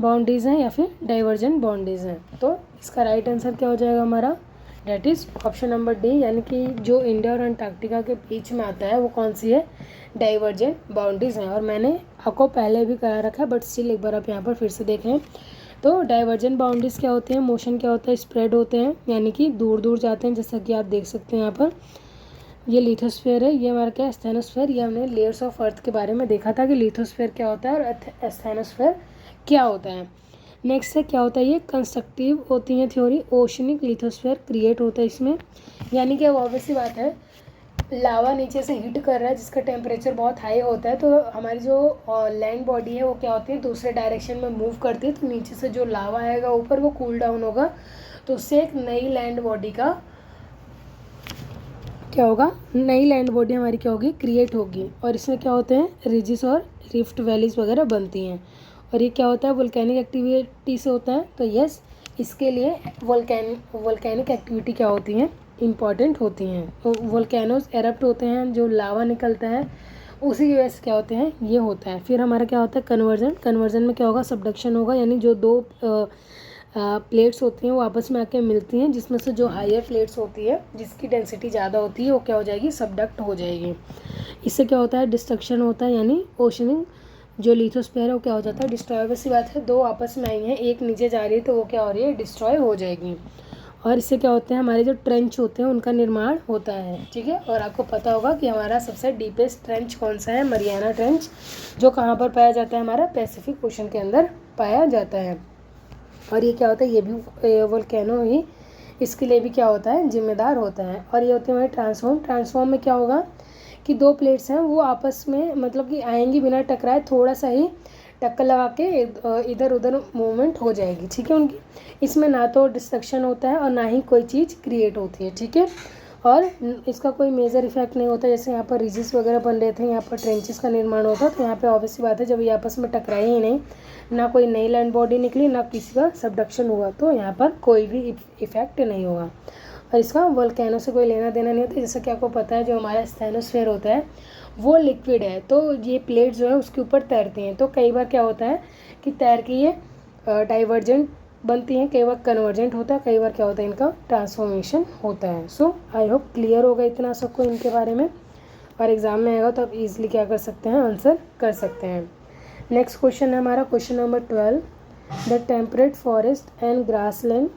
बाउंड्रीज़ हैं, या फिर डाइवर्जेंट बाउंड्रीज़ हैं। तो इसका राइट आंसर क्या हो जाएगा हमारा? That is option number D, यानी कि जो इंडिया और अंटार्कटिका के बीच में आता है वो कौन सी है? डाइवर्जेंट बाउंड्रीज़ हैं। और मैंने आपको पहले भी करा रखा है, बट स्टिल एक बार आप यहाँ पर फिर से देखें। तो डाइवर्जेंट बाउंड्रीज क्या होते हैं? मोशन क्या होता है? स्प्रेड होते हैं, यानी कि दूर दूर जाते हैं, जैसा कि आप देख सकते हैं यहाँ पर। ये लिथोस्फीयर है, ये हमारा क्या है? स्टेनोस्फीयर। ये हमने लेयर्स ऑफ अर्थ के बारे में देखा था कि लिथोस्फीयर क्या होता है और स्टेनोस्फीयर क्या होता है। नेक्स्ट है क्या होता है? ये कंस्ट्रक्टिव होती हैं थ्योरी। ओशनिक लिथोस्फीयर क्रिएट होता है इसमें, यानी कि ऑब्वियस सी बात है, लावा नीचे से हीट कर रहा है जिसका टेम्परेचर बहुत हाई होता है, तो हमारी जो लैंड बॉडी है वो क्या होती है? दूसरे डायरेक्शन में मूव करती है, तो नीचे से जो लावा आएगा ऊपर वो कूल डाउन होगा, तो उससे एक नई लैंड बॉडी का क्या होगा? नई लैंड बॉडी हमारी क्या होगी? क्रिएट होगी। और इसमें क्या होते हैं? रिजिस और रिफ्ट वैलीज वगैरह बनती हैं। और ये क्या होता है? वोल्केनिक एक्टिविटी से होता है। तो यस, इसके लिए वोल्केनिक एक्टिविटी क्या होती हैं? इम्पॉर्टेंट होती हैं। तो वोल्केनोज एरप्ट होते हैं, जो लावा निकलता है उसी की वजह से क्या होते हैं? ये होता है। फिर हमारा क्या होता है? कन्वर्जन में क्या होगा? सबडक्शन होगा, यानी जो दो प्लेट्स होती हैं वो आपस में आके मिलती हैं, जिसमें से जो हायर प्लेट्स होती है जिसकी डेंसिटी ज़्यादा होती है वो क्या हो जाएगी? सबडक्ट हो जाएगी। इससे क्या होता है? डिस्ट्रक्शन होता है, यानी ओशनिंग जो लिथोस्फीयर है वो क्या हो जाता है? डिस्ट्रॉय। वैसी बात है, दो आपस में आई हैं, एक नीचे जा रही है तो वो क्या हो रही है? डिस्ट्रॉय हो जाएगी। और इससे क्या होते हैं? हमारे जो ट्रेंच होते हैं उनका निर्माण होता है, ठीक है। और आपको पता होगा कि हमारा सबसे डीपेस्ट ट्रेंच कौन सा है? मरियाना ट्रेंच, जो कहाँ पर पाया जाता है? हमारा पैसिफिक ओशन के अंदर पाया जाता है। और ये क्या होता है? ये भी वोल्केनो ही इसके लिए भी क्या होता है? जिम्मेदार होता है। और ये होते हैं हमारे ट्रांसफॉर्म में क्या होगा कि दो प्लेट्स हैं वो आपस में मतलब कि आएंगी बिना टकराए, थोड़ा सा ही टक्कर लगा के इधर उधर मूवमेंट हो जाएगी, ठीक है उनकी। इसमें ना तो डिस्ट्रक्शन होता है और ना ही कोई चीज़ क्रिएट होती है, ठीक है। और इसका कोई मेजर इफेक्ट नहीं होता। जैसे यहाँ पर रिजिस वगैरह बन रहे थे, यहाँ पर ट्रेंचेस का निर्माण होता, तो यहाँ पे ऑब्वियसली बात है जब ये आपस में टकराए ही नहीं, ना कोई नई लैंड बॉडी निकली, ना किसी का सबडक्शन हुआ, तो यहाँ पर कोई भी इफेक्ट नहीं होगा। और इसका वोल्केनो से कोई लेना देना नहीं होता। जैसे कि आपको पता है जो हमारा स्टेनोस्फीयर होता है वो लिक्विड है, तो ये प्लेट जो है उसके ऊपर तैरती हैं। तो कई बार क्या होता है कि तैर के ये डाइवर्जेंट बनती हैं, कई बार कन्वर्जेंट होता है, कई बार क्या होता है? इनका ट्रांसफॉर्मेशन होता है। सो आई होप क्लियर होगा इतना सबको इनके बारे में, और एग्ज़ाम में आएगा तो आप इजीली क्या कर सकते हैं? आंसर कर सकते हैं। नेक्स्ट क्वेश्चन है हमारा question number 12। The temperate forest and grassland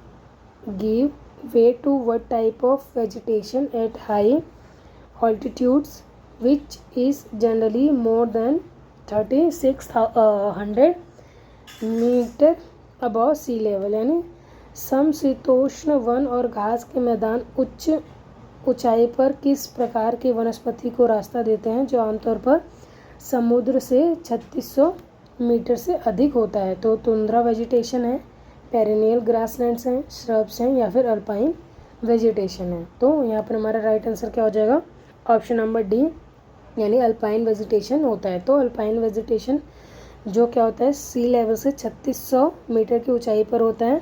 give way to what type of vegetation at high altitudes which is generally more than 3600 metre above sea level, यानी समशीतोष्ण वन और घास के मैदान उच्च ऊंचाई पर किस प्रकार के वनस्पति को रास्ता देते हैं जो आमतौर पर समुद्र से 3600 मीटर से अधिक होता है? तो तुंद्रा वेजिटेशन है, पेरिनियल ग्रासलैंड्स हैं, श्रब्स हैं, या फिर अल्पाइन वेजिटेशन है। तो यहाँ पर हमारा राइट आंसर क्या हो जाएगा? ऑप्शन नंबर डी, यानी अल्पाइन वेजिटेशन होता है। तो अल्पाइन वेजिटेशन जो क्या होता है, सी लेवल से 3600 मीटर की ऊंचाई पर होता है।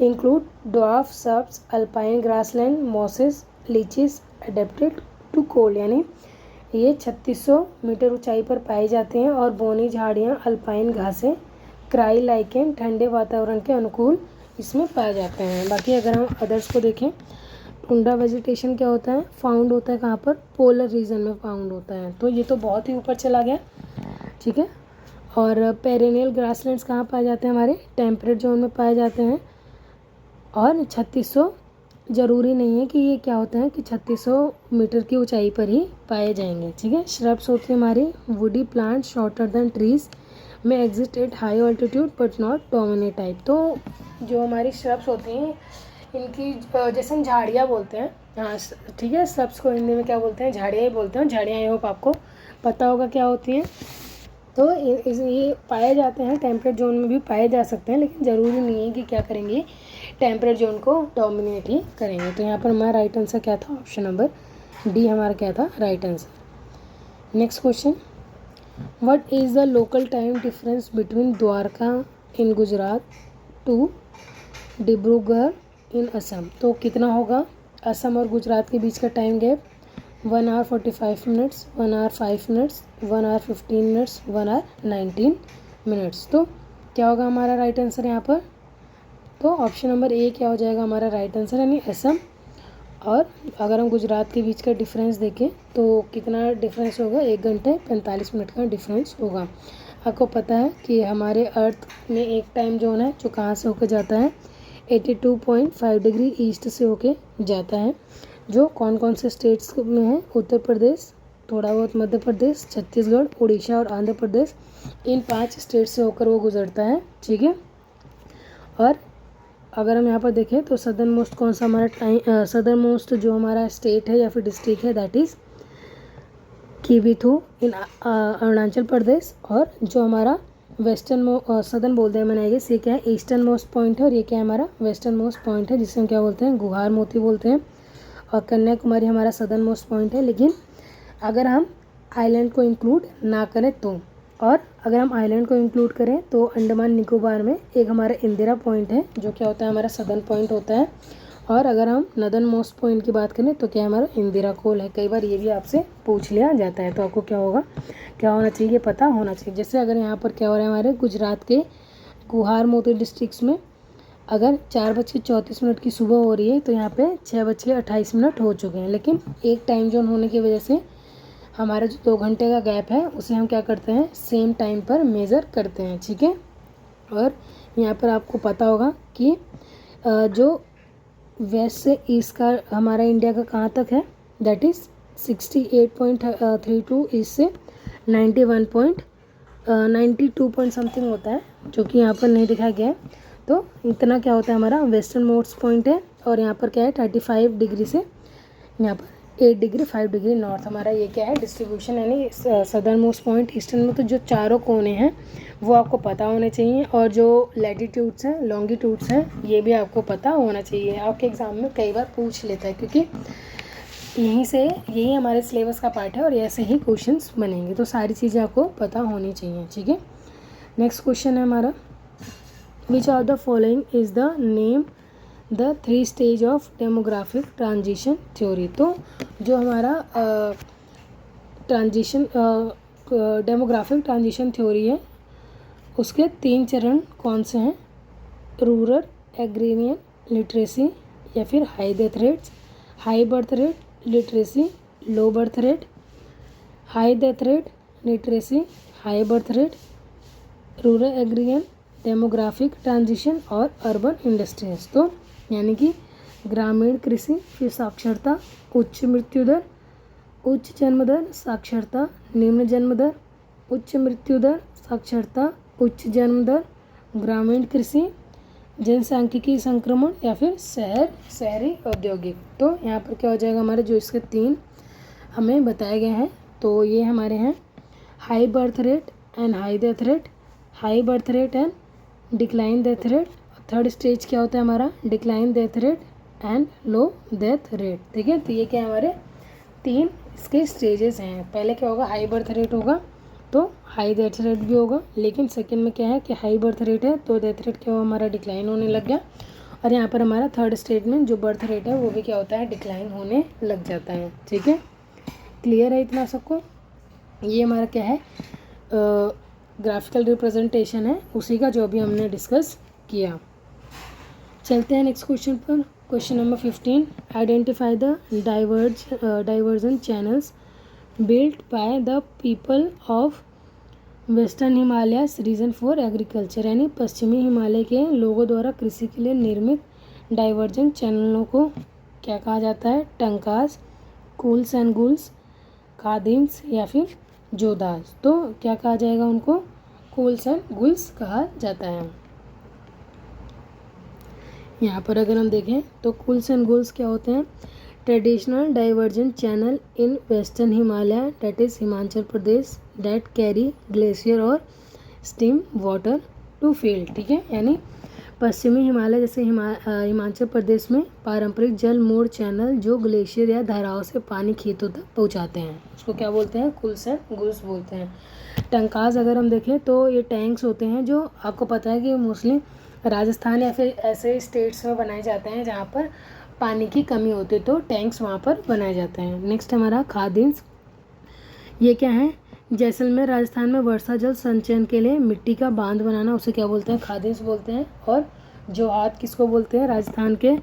Include dwarf shrubs, alpine grassland, mosses, lichens adapted to cold, यानी ये 3600 मीटर ऊंचाई पर पाए जाते हैं। और बोनी झाड़ियाँ, अल्पाइन घासें, क्राई लाइकेन ठंडे वातावरण के अनुकूल इसमें पाए जाते हैं। बाकी अगर हम अदर्स को देखें, टुंड्रा वेजिटेशन क्या होता है, फाउंड होता है कहाँ पर? पोलर रीजन में फाउंड होता है। तो ये तो बहुत ही ऊपर चला गया, ठीक है। और पेरिनियल ग्रासलैंड्स कहाँ पाए जाते हैं? हमारे टेम्परेट जोन में पाए जाते हैं। और 3600 ज़रूरी नहीं है कि ये क्या होता है कि 3600 मीटर की ऊंचाई पर ही पाए जाएंगे, ठीक है। श्रब्स होती है हमारी woody plant shorter than trees में exist at high altitude but not dominate type. तो जो हमारी श्रब्स होती हैं इनकी जैसे हम झाड़ियाँ बोलते हैं, हाँ ठीक है, श्रब्स को हिंदी में क्या बोलते हैं? झाड़ियाँ ही बोलते हैं। झाड़ियाँ आई होप आपको पता होगा क्या होती हैं। तो ये पाए जाते हैं, टेम्परेट जोन में भी पाए जा सकते हैं, लेकिन ज़रूरी नहीं है कि क्या करेंगे, टेम्परेट जोन को डोमिनेट ही करेंगे। तो यहाँ पर हमारा राइट आंसर क्या था? ऑप्शन नंबर डी हमारा क्या था? Right answer. Next question, what is the local time difference between Dwarka in Gujarat to Dibrugarh in Assam? तो कितना होगा असम और गुजरात के बीच का time gap? 1 hour 45 minutes, 1 hour 5 minutes, 1 hour 15 minutes, 1 hour 19 minutes। तो क्या होगा हमारा राइट आंसर यहाँ पर? तो ऑप्शन नंबर ए क्या हो जाएगा हमारा राइट आंसर, यानी असम। और अगर हम गुजरात के बीच का डिफरेंस देखें तो कितना डिफरेंस होगा? 1 घंटे 45 मिनट का डिफरेंस होगा। आपको पता है कि हमारे अर्थ में एक टाइम जोन है जो कहाँ से होकर जाता है? 82.5 डिग्री ईस्ट से होके जाता है। जो कौन कौन से स्टेट्स में है? उत्तर प्रदेश, थोड़ा बहुत मध्य प्रदेश, छत्तीसगढ़, उड़ीसा और आंध्र प्रदेश, इन 5 स्टेट से होकर वो गुजरता है, ठीक है। और अगर हम यहाँ पर देखें तो सदर्न मोस्ट कौन सा हमारा टाइम, सदर्न मोस्ट जो हमारा स्टेट है या फिर डिस्ट्रिक्ट है, दैट इज़ कीवीथू इन अरुणाचल प्रदेश। और जो हमारा वेस्टर्न सदर्न बोलते हैं मैंने, ये क्या है? ईस्टर्न मोस्ट पॉइंट है। और ये क्या है? हमारा वेस्टर्न मोस्ट पॉइंट है, जिसे हम क्या बोलते हैं? गुहार मोती बोलते हैं। और कन्याकुमारी हमारा सदर्न मोस्ट पॉइंट है। लेकिन अगर हम आइलैंड को इंक्लूड ना करें तो, और अगर हम आइलैंड को इंक्लूड करें तो अंडमान निकोबार में एक हमारा इंदिरा पॉइंट है, जो क्या होता है? हमारा सदर्न पॉइंट होता है। और अगर हम नदर्न मोस्ट पॉइंट की बात करें तो क्या हमारा इंदिरा कोल है। कई बार ये भी आपसे पूछ लिया जाता है, तो आपको क्या होगा, क्या होना चाहिए? पता होना चाहिए। जैसे अगर यहाँ पर क्या हो रहा है, हमारे गुजरात के गुहार मोती डिस्ट्रिक्ट में अगर 4:34 की सुबह हो रही है तो यहाँ पे 6:28 हो चुके हैं। लेकिन एक टाइम जोन होने की वजह से हमारा जो 2 घंटे का गैप है उसे हम क्या करते हैं? सेम टाइम पर मेज़र करते हैं, ठीक है। और यहाँ पर आपको पता होगा कि जो वेस्ट से ईस्ट का हमारा इंडिया का कहाँ तक है, दैट इज़ 68.32 ईस्ट से 92 पॉइंट समथिंग होता है, जो कि यहाँ पर नहीं दिखाया गया है। तो इतना क्या होता है? हमारा वेस्टर्न मोस्ट पॉइंट है। और यहाँ पर क्या है? 35 डिग्री से यहाँ पर 8 डिग्री 5 डिग्री नॉर्थ हमारा ये क्या है? डिस्ट्रीब्यूशन, यानी सदर्न मोस्ट पॉइंट ईस्टर्न में। तो जो चारों कोने हैं वो आपको पता होने चाहिए। और जो लैटिट्यूड्स हैं, लॉन्गिट्यूड्स हैं, ये भी आपको पता होना चाहिए। आपके एग्ज़ाम में कई बार पूछ लेता है, क्योंकि यही हमारे सिलेबस का पार्ट है और ऐसे ही क्वेश्चंस बनेंगे। तो सारी चीज़ें आपको पता होनी चाहिए, ठीक है। नेक्स्ट क्वेश्चन है हमारा, which of the following is the name the 3 stage of demographic transition theory? तो जो हमारा डेमोग्राफिक ट्रांजिशन थ्योरी है उसके 3 चरण कौन से हैं? रूरल, एग्रीरियन, लिटरेसी, या फिर high death rates, high birth rate, literacy, low birth rate, high death rate, literacy, high birth rate, rural agrarian, demographic transition और अर्बन इंडस्ट्रीज। तो यानी कि ग्रामीण कृषि, फिर साक्षरता, उच्च मृत्यु दर, उच्च जन्म दर, साक्षरता, निम्न जन्म दर, उच्च मृत्यु दर, साक्षरता, उच्च जन्म दर, ग्रामीण कृषि, जनसांख्यिकी संक्रमण या फिर शहरी औद्योगिक। तो यहाँ पर क्या हो जाएगा हमारे जो इसके 3 हमें बताए गए हैं, तो ये हमारे हैं high birth rate and high death rate, high birth rate and decline death rate, third stage क्या होता है हमारा decline death rate and low death rate. ठीक है, तो ये क्या हमारे 3 इसके स्टेजेस हैं। पहले क्या होगा, हाई बर्थ रेट होगा तो हाई डेथ रेट भी होगा, लेकिन सेकंड में क्या है कि हाई बर्थ रेट है तो डेथ रेट क्या हुआ हमारा डिक्लाइन होने लग गया, और यहाँ पर हमारा थर्ड स्टेज में जो बर्थ रेट है वो भी क्या होता है डिक्लाइन होने लग जाता है। ठीक है, क्लियर है इतना सबको। ये हमारा क्या है ग्राफिकल रिप्रेजेंटेशन है उसी का जो अभी हमने डिस्कस किया। चलते हैं नेक्स्ट क्वेश्चन पर। Question number 15, identify the diversion channels built by the people of western Himalayas region for agriculture, यानी पश्चिमी हिमालय के लोगों द्वारा कृषि के लिए निर्मित डाइवर्जन चैनलों को क्या कहा जाता है, टंकास, कूल्स एंड गुल्स, खादिम्स या फिर जोदास। तो क्या कहा जाएगा उनको, कूल्स एंड गुल्स कहा जाता है। यहाँ पर अगर हम देखें तो कूल्स एंड गुल्स क्या होते हैं, traditional diversion channel in western Himalaya that is Himachal Pradesh that carry glacier और स्टीम वाटर टू फील्ड। ठीक है, यानी पश्चिमी हिमालय जैसे हिमाचल प्रदेश में पारंपरिक जल मोड़ चैनल जो ग्लेशियर या धाराओं से पानी खेतों तक पहुंचाते हैं, उसको क्या बोलते हैं, कूल्स एंड गुल्स बोलते हैं। टंकास अगर हम देखें तो ये टैंक्स होते हैं जो आपको पता है कि मोस्टली राजस्थान या फिर ऐसे स्टेट्स में बनाए जाते हैं जहाँ पर पानी की कमी होती है, तो टैंक्स वहाँ पर बनाए जाते हैं। नेक्स्ट हमारा खादिम्स, ये क्या है, जैसलमेर राजस्थान में वर्षा जल संचयन के लिए मिट्टी का बांध बनाना, उसे क्या बोलते हैं, खादिम्स बोलते हैं। और जोहात किसको बोलते हैं, राजस्थान के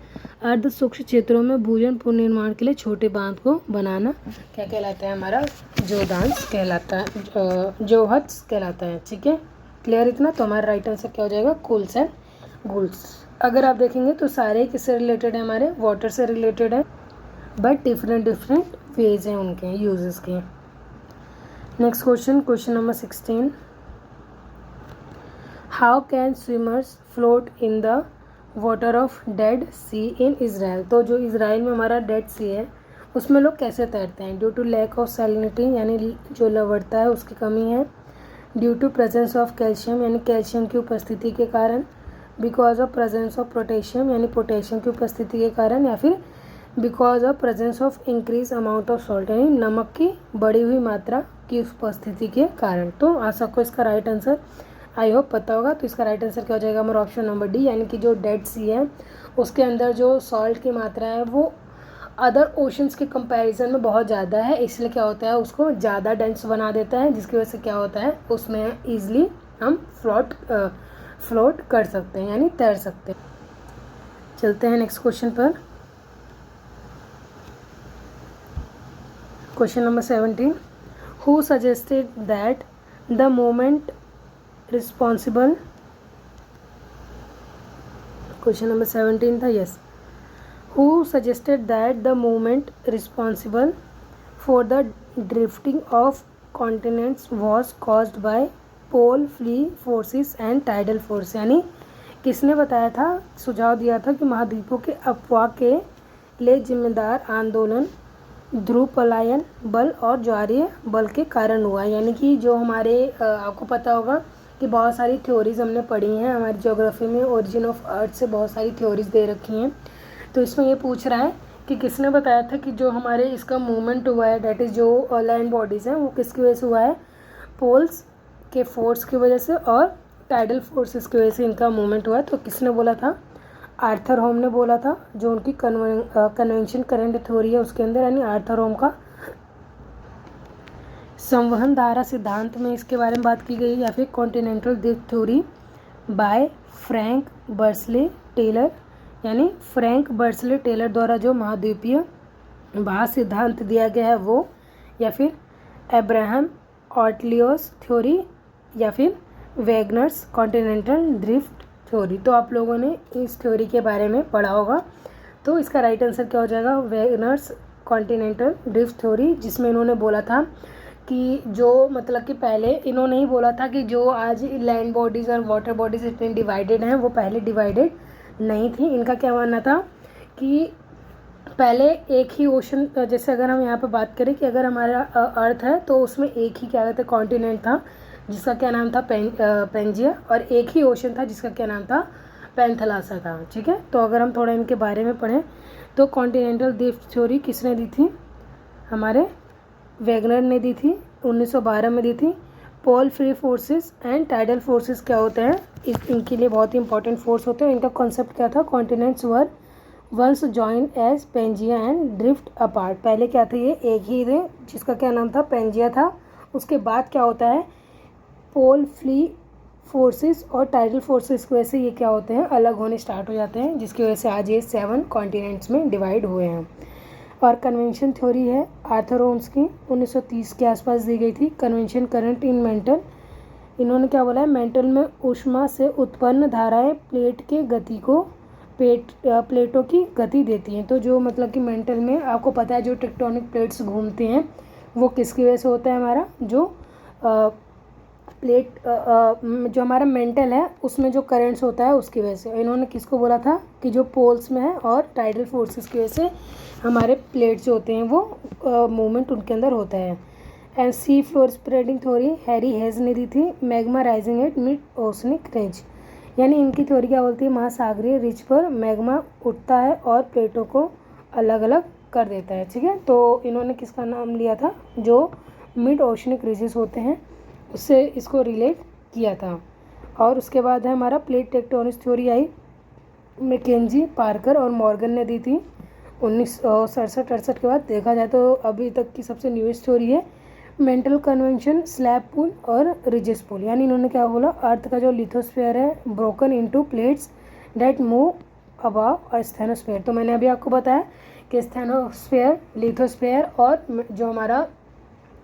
अर्ध सूक्ष्म क्षेत्रों में भूजल पुनर्निर्माण के लिए छोटे बांध को बनाना क्या कहलाता है, हमारा जोदांस कहलाता है, जोहत्स कहलाता है। ठीक है, क्लियर इतना। तो हमारा राइट आंसर क्या हो जाएगा, कूल्स एंड गुल्स। अगर आप देखेंगे तो सारे किससे रिलेटेड है, हमारे वाटर से रिलेटेड है, बट डिफरेंट वेज हैं उनके यूजेस के। Next question, question number 16, how can swimmers float in the water of dead sea in Israel. तो जो इज़राइल में हमारा डेड सी है उसमें लोग कैसे तैरते हैं, due to lack of salinity यानी जो लवणता है उसकी कमी है, due to presence of calcium यानी कैल्शियम की उपस्थिति के कारण, because of presence of potassium यानी पोटेशियम की उपस्थिति के कारण, या फिर because of presence of increase amount of salt यानी नमक की बढ़ी हुई मात्रा की उपस्थिति के कारण। तो आप सबको इसका राइट आंसर आई होप पता होगा। तो इसका राइट आंसर क्या हो जाएगा हमारा ऑप्शन नंबर डी, यानी कि जो डेड सी है उसके अंदर जो सॉल्ट की मात्रा है वो अदर ओशंस के कंपैरिजन में बहुत ज़्यादा है, इसलिए क्या होता है उसको ज़्यादा डेंस बना देता है, जिसकी वजह से क्या होता है उसमें ईजिली हम फ्लोट कर सकते हैं यानी तैर सकते हैं। चलते हैं नेक्स्ट क्वेश्चन पर। Question number 17, who suggested that the moment responsible, question number 17 था, yes, who suggested that the movement responsible for the drifting of continents was caused by pole flea forces and tidal force, यानी किसने बताया था, सुझाव दिया था कि महाद्वीपों के अपवाह के लिए जिम्मेदार आंदोलन ध्रुव पलायन बल और ज्वारीय बल के कारण हुआ। यानी कि जो हमारे आपको पता होगा कि बहुत सारी थ्योरीज हमने पढ़ी हैं हमारी ज्योग्राफी में, ओरिजिन ऑफ अर्थ से बहुत सारी थ्योरीज दे रखी हैं। तो इसमें ये पूछ रहा है कि किसने बताया था कि जो हमारे इसका मूवमेंट हुआ है डेट इज़ जो लैंड बॉडीज़ हैं वो किसकी वजह से हुआ है, पोल्स के फोर्स की वजह से और टाइडल फोर्सेस की वजह से इनका मूवमेंट हुआ है। तो किसने बोला था, आर्थर होम ने बोला था, जो उनकी कन्वेंशन करंट थ्योरी है उसके अंदर, यानी आर्थर होम का संवहन धारा सिद्धांत में इसके बारे में बात की गई, या फिर continental drift theory by Frank Bursley Taylor, यानी फ्रैंक बर्सले टेलर द्वारा जो महाद्वीपीय भार सिद्धांत दिया गया है वो, या फिर अब्राहम ऑर्टलियोस थ्योरी, या फिर वैगनर्स कॉन्टिनेंटल ड्रिफ्ट थ्योरी। तो आप लोगों ने इस थ्योरी के बारे में पढ़ा होगा। तो इसका राइट आंसर क्या हो जाएगा, वैगनर्स कॉन्टिनेंटल ड्रिफ्ट थ्योरी, जिसमें इन्होंने बोला था कि जो मतलब कि पहले इन्होंने ही बोला था कि जो आज लैंड बॉडीज़ और वाटर बॉडीज़ इतनी डिवाइडेड हैं वो पहले डिवाइडेड नहीं थी। इनका क्या मानना था कि पहले एक ही ओशन, जैसे अगर हम यहाँ पे बात करें कि अगर हमारा अर्थ है तो उसमें एक ही क्या कहते हैं कॉन्टिनेंट था जिसका क्या नाम था पेंजिया, और एक ही ओशन था जिसका क्या नाम था पैंथलासा था। ठीक है, तो अगर हम थोड़ा इनके बारे में पढ़ें तो कॉन्टिनेंटल द्वीप थ्योरी किसने दी थी? हमारे वेगनर ने दी थी, 1912 में दी थी। Pole free forces and tidal forces क्या होते हैं? इनके लिए बहुत ही इंपॉर्टेंट फोर्स होते हैं। इनका कॉन्सेप्ट क्या था? Continents were once joint as Pangaea and drift apart. पहले क्या थे? ये एक ही थे जिसका क्या नाम था? पेंजिया था। उसके बाद क्या होता है? पोल फ्री फोर्सेस और टाइडल फोर्सेस की वजह से ये क्या होते हैं? अलग होने स्टार्ट हो जाते हैं, जिसकी वजह से आज ये 7 कॉन्टिनेंट्स में डिवाइड हुए हैं। और कन्वेंशन थ्योरी है आर्थर ओम्स की, 1930 के आसपास दी गई थी। कन्वेंशन करंट इन मेंटल, इन्होंने क्या बोला है? मेंटल में ऊष्मा से उत्पन्न धाराएं प्लेट के गति को प्लेटों की गति देती हैं। तो जो मतलब कि मेंटल में आपको पता है जो टेक्टोनिक प्लेट्स घूमते हैं वो किसकी वजह से होता है? हमारा जो प्लेट जो हमारा मेंटल है उसमें जो करंट्स होता है उसकी वजह से। इन्होंने किसको बोला था? कि जो पोल्स में है और टाइडल फोर्सेस की वजह से हमारे प्लेट्स जो होते हैं वो मूवमेंट उनके अंदर होता है। And sea floor spreading theory Harry hedge ने दी थी। Magma rising at mid oceanic ridge, यानी इनकी थ्योरी क्या बोलती है? महासागरीय रिज पर मैग्मा उठता है और प्लेटों को अलग अलग कर देता है। ठीक है, तो इन्होंने किसका नाम लिया था? जो मिड ओशनिक रिजेस होते हैं उससे इसको रिलेट किया था। और उसके बाद है हमारा प्लेट टेक्टोनिक्स थ्योरी आई, मैकेंजी, पार्कर और मॉर्गन ने दी थी 1967-68 के बाद। देखा जाए तो अभी तक की सबसे न्यूएस्ट थ्योरी है मेंटल कन्वेंशन स्लैब पुल और रिजेस पुल। यानी इन्होंने क्या बोला? अर्थ का जो लिथोस्फीयर है broken into plates that move above और स्थेनोस्फीयर। तो मैंने अभी आपको बताया कि स्थेनोस्फीयर, लिथोस्फीयर और जो हमारा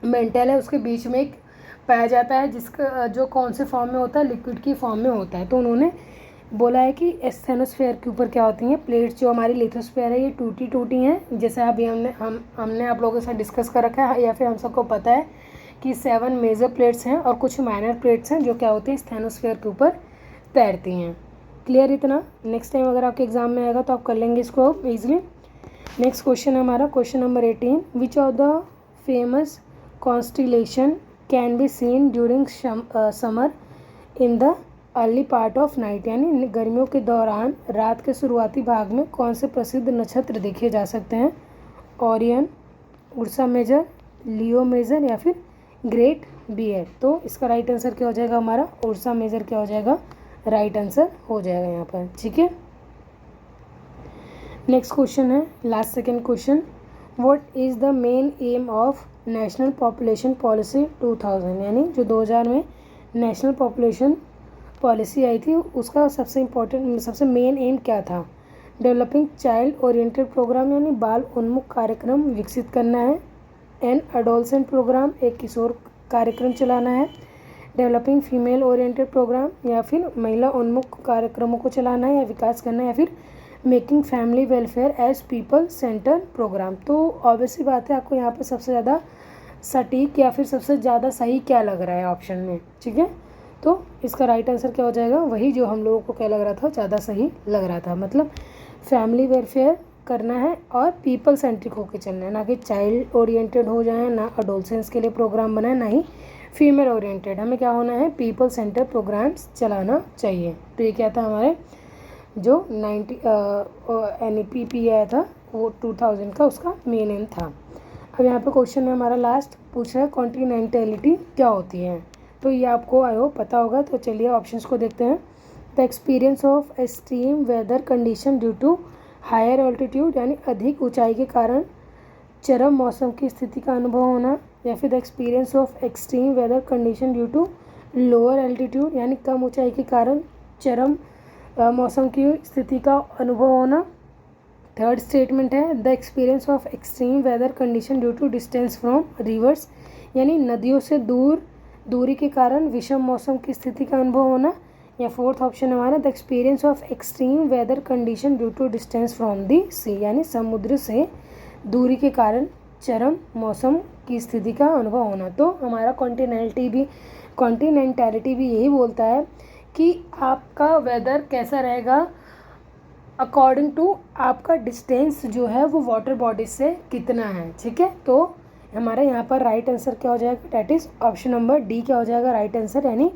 मेंटल है उसके बीच में एक पाया जाता है जिसका जो कौन से फॉर्म में होता है? लिक्विड की फॉर्म में होता है। तो उन्होंने बोला है कि स्थेनोस्फीयर के ऊपर क्या होती हैं? प्लेट्स। जो हमारी लिथोस्फीयर है ये टूटी हैं, जैसे अभी हमने आप लोगों के साथ डिस्कस कर रखा है या फिर हम सबको पता है कि 7 मेजर प्लेट्स हैं और कुछ माइनर प्लेट्स हैं जो क्या होती हैं? स्थेनोस्फीयर के ऊपर तैरती हैं। क्लियर इतना? नेक्स्ट टाइम अगर आपके एग्जाम में आएगा तो आप कर लेंगे इसको ईजिली। नेक्स्ट क्वेश्चन है हमारा question number 18। Which of the famous constellation can be seen during summer in the early part of night, यानी गर्मियों के दौरान रात के शुरुआती भाग में कौन से प्रसिद्ध नक्षत्र देखे जा सकते हैं? ओरियन, उर्सा मेजर, लियो मेजर या फिर ग्रेट बियर। तो इसका राइट आंसर क्या हो जाएगा? हमारा उर्सा मेजर क्या हो जाएगा? राइट आंसर हो जाएगा यहाँ पर। ठीक है, नेक्स्ट क्वेश्चन है last second question. What is the main M of national population policy 2000, यानी जो 2000 में नेशनल पॉपुलेशन पॉलिसी आई थी उसका सबसे इम्पोर्टेंट सबसे मेन एम क्या था? डेवलपिंग चाइल्ड ओरिएंटेड प्रोग्राम, यानी बाल उन्मुख कार्यक्रम विकसित करना है। एन अडोलसेंट प्रोग्राम, एक किशोर कार्यक्रम चलाना है। डेवलपिंग फीमेल ओरिएंटेड प्रोग्राम, या फिर महिला उन्मुख कार्यक्रमों को चलाना है या विकास करना है, या फिर making family welfare as people centre programme. तो ऑब्वियसली बात है आपको यहाँ पर सबसे ज़्यादा सटीक या फिर सबसे ज़्यादा सही क्या लग रहा है ऑप्शन में? ठीक है, तो इसका राइट आंसर क्या हो जाएगा? वही जो हम लोगों को क्या लग रहा था? ज़्यादा सही लग रहा था। मतलब फैमिली वेलफेयर करना है और पीपल सेंट्रिक होकर चलना है, ना कि चाइल्ड ओरिएंटेड हो जाए, ना अडोलसेंस के लिए प्रोग्राम बनाए, ना ही फीमेल ओरिएंटेड। हमें क्या होना है? पीपल सेंटर प्रोग्राम्स चलाना चाहिए। तो ये क्या था? हमारे जो 90 NEP आया था वो 2000 का उसका मेन एम था। अब यहाँ पे क्वेश्चन है हमारा लास्ट, पूछ रहा है कॉन्टिनेंटलिटी क्या होती है? तो ये आपको आई होप पता होगा। तो चलिए ऑप्शंस को देखते हैं। The experience of extreme weather condition due to higher altitude, यानी अधिक ऊंचाई के कारण चरम मौसम की स्थिति का अनुभव होना, या फिर the experience of extreme weather condition due to lower altitude, यानी कम ऊंचाई के कारण चरम मौसम की स्थिति का अनुभव होना। थर्ड स्टेटमेंट है the experience of extreme weather condition due to distance from rivers, यानी नदियों से दूरी के कारण विषम मौसम की स्थिति का अनुभव होना। या फोर्थ ऑप्शन हमारा the experience of extreme weather condition due to distance from the sea, यानी समुद्र से दूरी के कारण चरम मौसम की स्थिति का अनुभव होना। तो हमारा कॉन्टिनेंटैलिटी भी यही बोलता है कि आपका वेदर कैसा रहेगा अकॉर्डिंग टू आपका डिस्टेंस जो है वो वाटर बॉडी से कितना है। ठीक है, तो हमारा यहाँ पर राइट आंसर क्या हो जाएगा, that is option number D क्या हो जाएगा राइट आंसर। यानी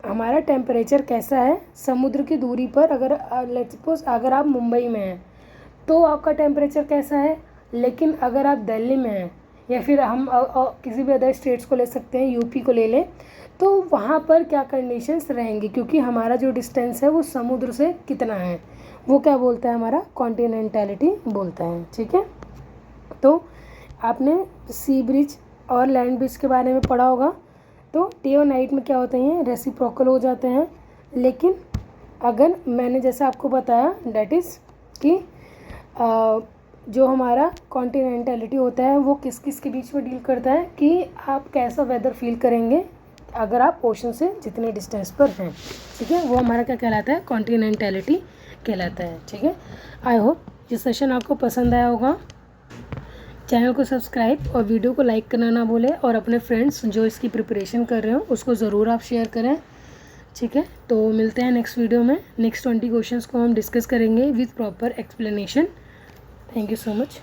हमारा टेम्परेचर कैसा है समुद्र की दूरी पर, अगर लेट्स सपोज अगर आप मुंबई में हैं तो आपका टेम्परेचर कैसा है, लेकिन अगर आप दिल्ली में हैं या फिर हम किसी भी अदर स्टेट्स को ले सकते हैं, यूपी को ले लें, तो वहाँ पर क्या कंडीशंस रहेंगी, क्योंकि हमारा जो डिस्टेंस है वो समुद्र से कितना है वो क्या बोलता है, हमारा कॉन्टिनेंटैलिटी बोलता है। ठीक है, तो आपने सी ब्रिज और लैंड ब्रिज के बारे में पढ़ा होगा। तो डे और नाइट में क्या होते हैं, रेसिप्रोकल हो जाते हैं। लेकिन अगर मैंने जैसे आपको बताया डैट इज़ कि जो हमारा कॉन्टिनेंटैलिटी होता है वो किस किस के बीच में डील करता है कि आप कैसा वेदर फील करेंगे अगर आप ओशन से जितने डिस्टेंस पर हैं। ठीक है, वो हमारा क्या कहलाता है, कॉन्टिनेंटैलिटी कहलाता है। ठीक है, आई होप ये सेशन आपको पसंद आया होगा। चैनल को सब्सक्राइब और वीडियो को लाइक करना ना भूलें, और अपने फ्रेंड्स जो इसकी प्रिपरेशन कर रहे हो उसको ज़रूर आप शेयर करें। ठीक है, तो मिलते हैं नेक्स्ट वीडियो में। नेक्स्ट 20 क्वेश्चंस को हम डिस्कस करेंगे with proper explanation. Thank you so much.